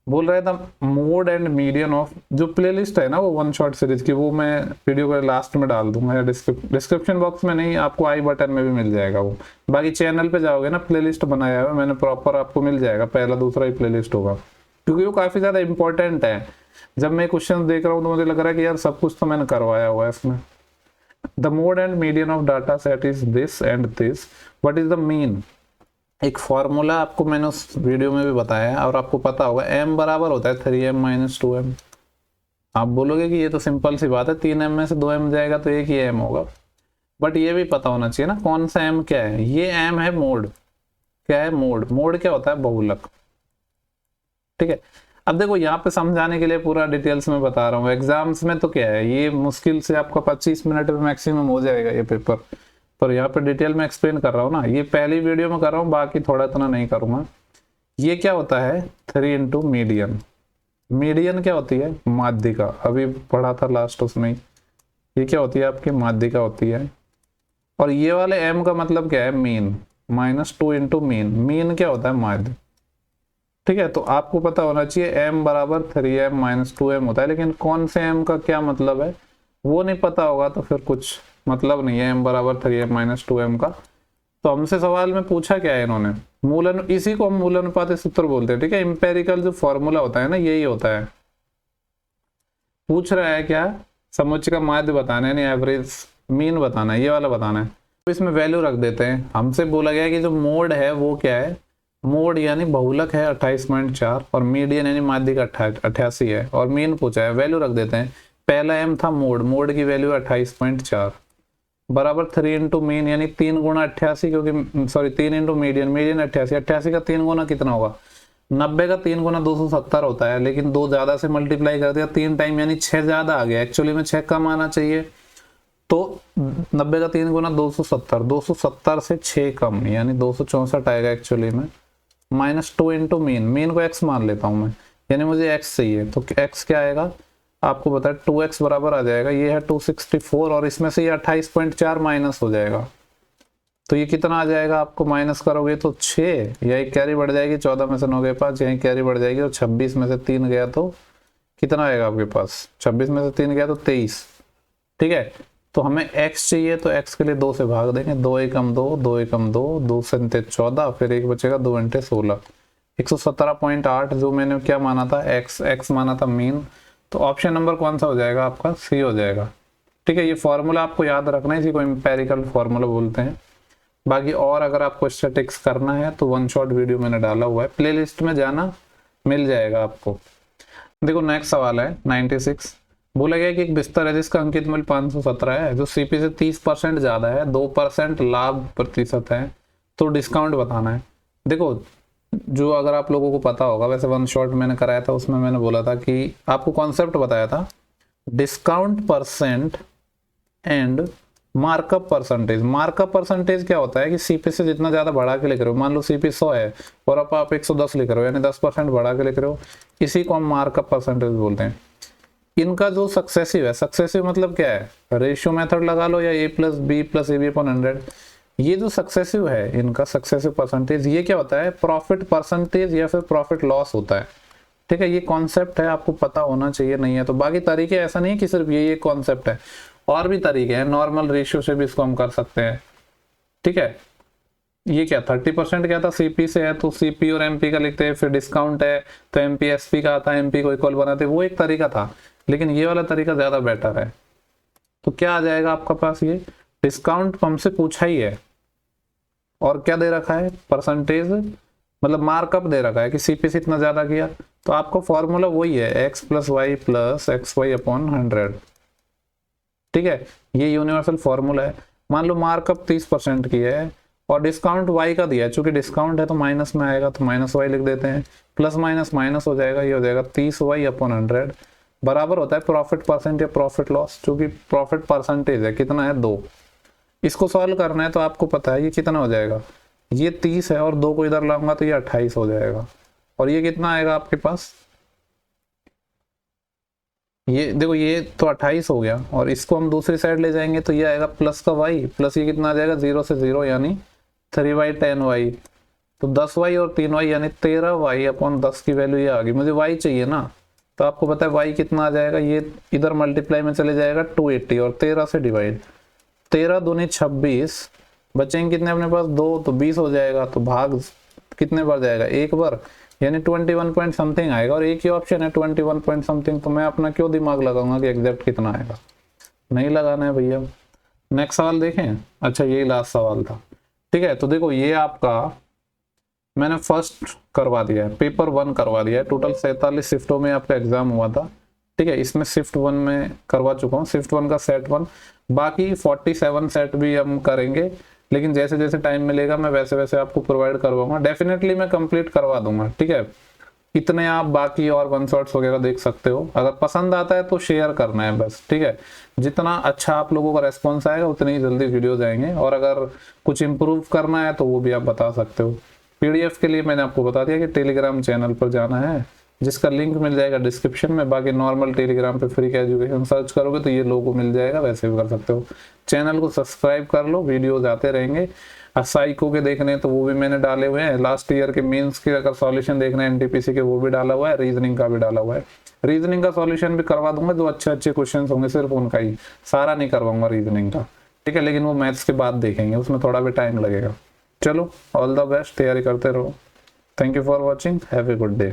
बोल रहा था मोड एंड मीडियन ऑफ, जो प्लेलिस्ट है ना वो वन शॉट सीरीज की, वो मैं वीडियो के लास्ट में डाल दूंगा, डिस्क्रिप्शन बॉक्स में नहीं, आपको आई बटन में भी मिल जाएगा वो। बाकी चैनल पे जाओगे ना, प्लेलिस्ट बनाया है मैंने प्रॉपर, आपको मिल जाएगा, पहला दूसरा ही प्लेलिस्ट होगा, क्योंकि वो काफी ज्यादा इंपॉर्टेंट है। जब मैं क्वेश्चन देख रहा हूँ तो मुझे लग रहा है कि यार सब कुछ तो मैंने करवाया हुआ है इसमें। The mode and median of data set is this and this, what is the mean. एक फॉर्मूला आपको मैंने उस वीडियो में भी बताया है और आपको पता होगा, m बराबर होता है 3m - 2m। आप बोलोगे कि ये तो सिंपल सी बात है, 3m में से 2m जाएगा तो एक ही m होगा, बट ये भी पता होना चाहिए ना कौन सा m क्या है। ये m है मोड, क्या है मोड, मोड क्या होता है बहुलक, ठीक है। अब देखो यहाँ पे समझाने के लिए पूरा डिटेल्स में बता रहा हूँ, एग्जाम्स में तो क्या है, ये मुश्किल से आपका 25 मिनट में मैक्सिमम हो जाएगा ये पेपर, पर यहाँ पे डिटेल में एक्सप्लेन कर रहा हूँ ना, ये पहली वीडियो में कर रहा हूँ, बाकी थोड़ा इतना नहीं करूंगा। ये क्या होता है 3 × मीडियन, मीडियन क्या होती है माध्यिका, अभी पढ़ा था लास्ट उसमें। ये क्या होती है आपकी माध्यिका होती है। और ये वाले m का मतलब क्या है मीन, -2 × मीन, मीन क्या होता है माध्य, ठीक है। तो आपको पता होना चाहिए m बराबर 3m - 2m होता है, लेकिन कौन से m का क्या मतलब है वो नहीं पता होगा तो फिर कुछ मतलब नहीं है m बराबर 3m - 2m का। तो हमसे सवाल में पूछा क्या है इन्होंने, मूल, इसी को हम मूल अनुपात सूत्र बोलते हैं, ठीक है। इंपेरिकल जो फॉर्मूला होता है ना यही होता है। पूछ रहा है क्या, समुच्चय का माध्य बताना है, यानी एवरेज मीन बताना है, ये वाला बताना है। तो इसमें वैल्यू रख देते हैं। हमसे बोला गया कि जो मोड है वो क्या है, मोड यानी बहुलक है 28.4 और मीडियन यानी माध्यिका 88 है, और मीन पूछा है, वैल्यू रख देते हैं। पहला m था मोड, मोड की वैल्यू 28.4 बराबर 3 × मीन यानी 3 × 88, क्योंकि सॉरी 3 × मीडियन, मीडियन 88, 88 का 3 गुना कितना होगा 90 का 3 गुना 270 होता है, लेकिन 2 ज्यादा से मल्टीप्लाई कर दिया 3 टाइम यानी 6 ज्यादा आ गया, एक्चुअली में 6 कम आना चाहिए। तो 90 का 3 गुना 270, 270 से 6 कम यानी 264 आएगा एक्चुअली में, -2 × मीन, मीन को x मान लेता हूं मैं, यानी मुझे x चाहिए, तो x क्या आएगा आपको पता है 2x बराबर आ जाएगा, ये है 264 और इसमें से ये 28.4 माइनस हो जाएगा, तो ये कितना आ जाएगा आपको माइनस करोगे तो 6, यही कैरी बढ़ जाएगी, 14 में से 9 गए 5, यही कैरी बढ़ जाएगी, और 26 में से 3 गया तो कितना आएगा आपके पास, 26 में से 3 गया तो 23, ठीक है। तो हमें x चाहिए तो x के लिए 2 से भाग देंगे, 2 एकम 2, 2 एकम 2, 2 से 14, फिर एक बचेगा 2 × 16, 117.8 जो मैंने क्या माना था x माना था मीन। तो ऑप्शन नंबर कौन सा हो जाएगा आपका, सी हो जाएगा, ठीक है। ये फॉर्मूला आपको याद रखना है, इसी को एम्पेरिकल फॉर्मूला बोलते हैं। बाकी और अगर आपको स्टैटिक्स करना है तो वन शॉट वीडियो मैंने डाला हुआ है, प्लेलिस्ट में जाना मिल जाएगा आपको। देखो नेक्स्ट सवाल है 96, बोला गया कि एक बिस्तर है जिसका अंकित मूल्य 517 है, जो सीपी से 30% ज्यादा है, 2% लाभ प्रतिशत है, तो डिस्काउंट बताना है। देखो, जो अगर आप लोगों को पता होगा, वैसे वन शॉट मैंने कराया था, उसमें मैंने बोला था कि आपको कॉन्सेप्ट बताया था, discount percent and markup percentage. Markup percentage क्या होता है कि सीपी से जितना ज्यादा बढ़ा के लिख रहे हो, मान लो सीपी 100 है और आप 110 लिख रहे हो, यानी 10% बढ़ा के लिख रहे हो, इसी को हम मार्कअप परसेंटेज बोलते हैं। इनका जो सक्सेसिव है, सक्सेसिव मतलब क्या है, रेशियो मेथड लगा लो या a plus B plus A B upon 100। ये जो सक्सेसिव है, इनका सक्सेसिव परसेंटेज, ये क्या होता है, प्रॉफिट परसेंटेज या फिर प्रॉफिट लॉस होता है। ठीक है, ये कॉन्सेप्ट है, आपको पता होना चाहिए। नहीं है तो बाकी तरीके ऐसा नहीं है कि सिर्फ ये कॉन्सेप्ट है, और भी तरीके हैं। नॉर्मल रेशियो से भी इसको हम कर सकते हैं। ठीक है, ये क्या 30% क्या था, सीपी से है तो सीपी और एमपी का लिखते हैं, फिर डिस्काउंट है तो एमपी एसपी का आता है, एमपी को इक्वल बनाते, वो एक तरीका था, लेकिन ये वाला तरीका ज्यादा बेटर है। तो क्या आ जाएगा आपका पास, ये डिस्काउंट हमसे पूछा ही है, और क्या दे रखा है, परसेंटेज मतलब मार्कअप दे रखा है कि सीपी से इतना ज्यादा किया, तो आपको फॉर्मूला वही है, x plus y plus x y upon 100। ठीक है, ये यूनिवर्सल फॉर्मूला है। मान लो मार्कअप 30% की है और डिस्काउंट वाई का दिया है, चूंकि डिस्काउंट है तो माइनस में आएगा, तो माइनस वाई लिख देते हैं, प्लस माइनस माइनस हो जाएगा, ये हो जाएगा 30 वाई अपॉन 100 बराबर होता है प्रॉफिट परसेंट या प्रॉफिट लॉस, चूंकि प्रॉफिट परसेंटेज है, कितना है 2। इसको सॉल्व करना है तो आपको पता है ये कितना हो जाएगा, ये 30 है और 2 को इधर लाऊंगा तो ये 28 हो जाएगा, और ये कितना आएगा आपके पास, ये देखो ये तो 28 हो गया, और इसको हम दूसरी साइड ले जाएंगे तो ये आएगा प्लस का वाई, प्लस ये कितना आ जाएगा 0 से 0 यानी 3y 10y, तो 10y और 3y यानी 13y अपॉन 10 की वैल्यू ये आ गई। मुझे y चाहिए ना, तो आपको पता है y कितना आ जाएगा, ये इधर मल्टीप्लाई में चले जाएगा 280 और 13 से डिवाइड, 13 दूनी 26, बचेंगे कितने अपने पास 2, तो 20 हो जाएगा, तो भाग कितने बार जाएगा, एक बार, यानी 21 पॉइंट समथिंग आएगा, और एक ही ऑप्शन है 21 पॉइंट समथिंग, तो मैं अपना क्यों दिमाग लगाऊंगा कि एग्जैक्ट कितना आएगा, नहीं लगाना है भैया। नेक्स्ट सवाल देखें, अच्छा यही लास्ट सवाल था। ठीक है, तो देखो ये आपका मैंने फर्स्ट करवा दिया है, पेपर 1 करवा दिया है, टोटल 47 शिफ्टों में आपका एग्जाम हुआ था। ठीक है, इसमें शिफ्ट 1 में करवा चुका हूँ, शिफ्ट 1 का सेट 1, बाकी 47 सेट भी हम करेंगे, लेकिन जैसे जैसे टाइम मिलेगा मैं वैसे वैसे आपको प्रोवाइड करवाऊंगा, डेफिनेटली मैं कंप्लीट करवा दूंगा। ठीक है, इतने आप बाकी और वन शॉट्स वगैरह देख सकते हो, अगर पसंद आता है तो शेयर करना है बस। ठीक है, जितना अच्छा आप लोगों का रेस्पॉन्स आएगा उतनी ही जल्दी वीडियोज आएंगे, और अगर कुछ इंप्रूव करना है तो वो भी आप बता सकते हो। पीडीएफ के लिए मैंने आपको बता दिया कि टेलीग्राम चैनल पर जाना है, जिसका लिंक मिल जाएगा डिस्क्रिप्शन में। बाकी नॉर्मल टेलीग्राम पे फ्री एजुकेशन सर्च करोगे तो ये लोगो मिल जाएगा, वैसे भी कर सकते हो। चैनल को सब्सक्राइब कर लो, वीडियोज आते रहेंगे। साइको के देखने तो वो भी मैंने डाले हुए हैं, लास्ट ईयर के मेंस के अगर सॉल्यूशन देखना है एनटीपीसी के वो भी डाला हुआ है, रीजनिंग का भी डाला हुआ है। रीजनिंग का सॉल्यूशन भी करवा दूंगा, जो अच्छे अच्छे क्वेश्चन होंगे सिर्फ उनका ही, सारा नहीं करवाऊंगा रीजनिंग का। ठीक है, लेकिन वो मैथ्स के बाद देखेंगे, उसमें थोड़ा भी टाइम लगेगा। चलो, ऑल द बेस्ट, तैयारी करते रहो। Thank you for watching, have a good day.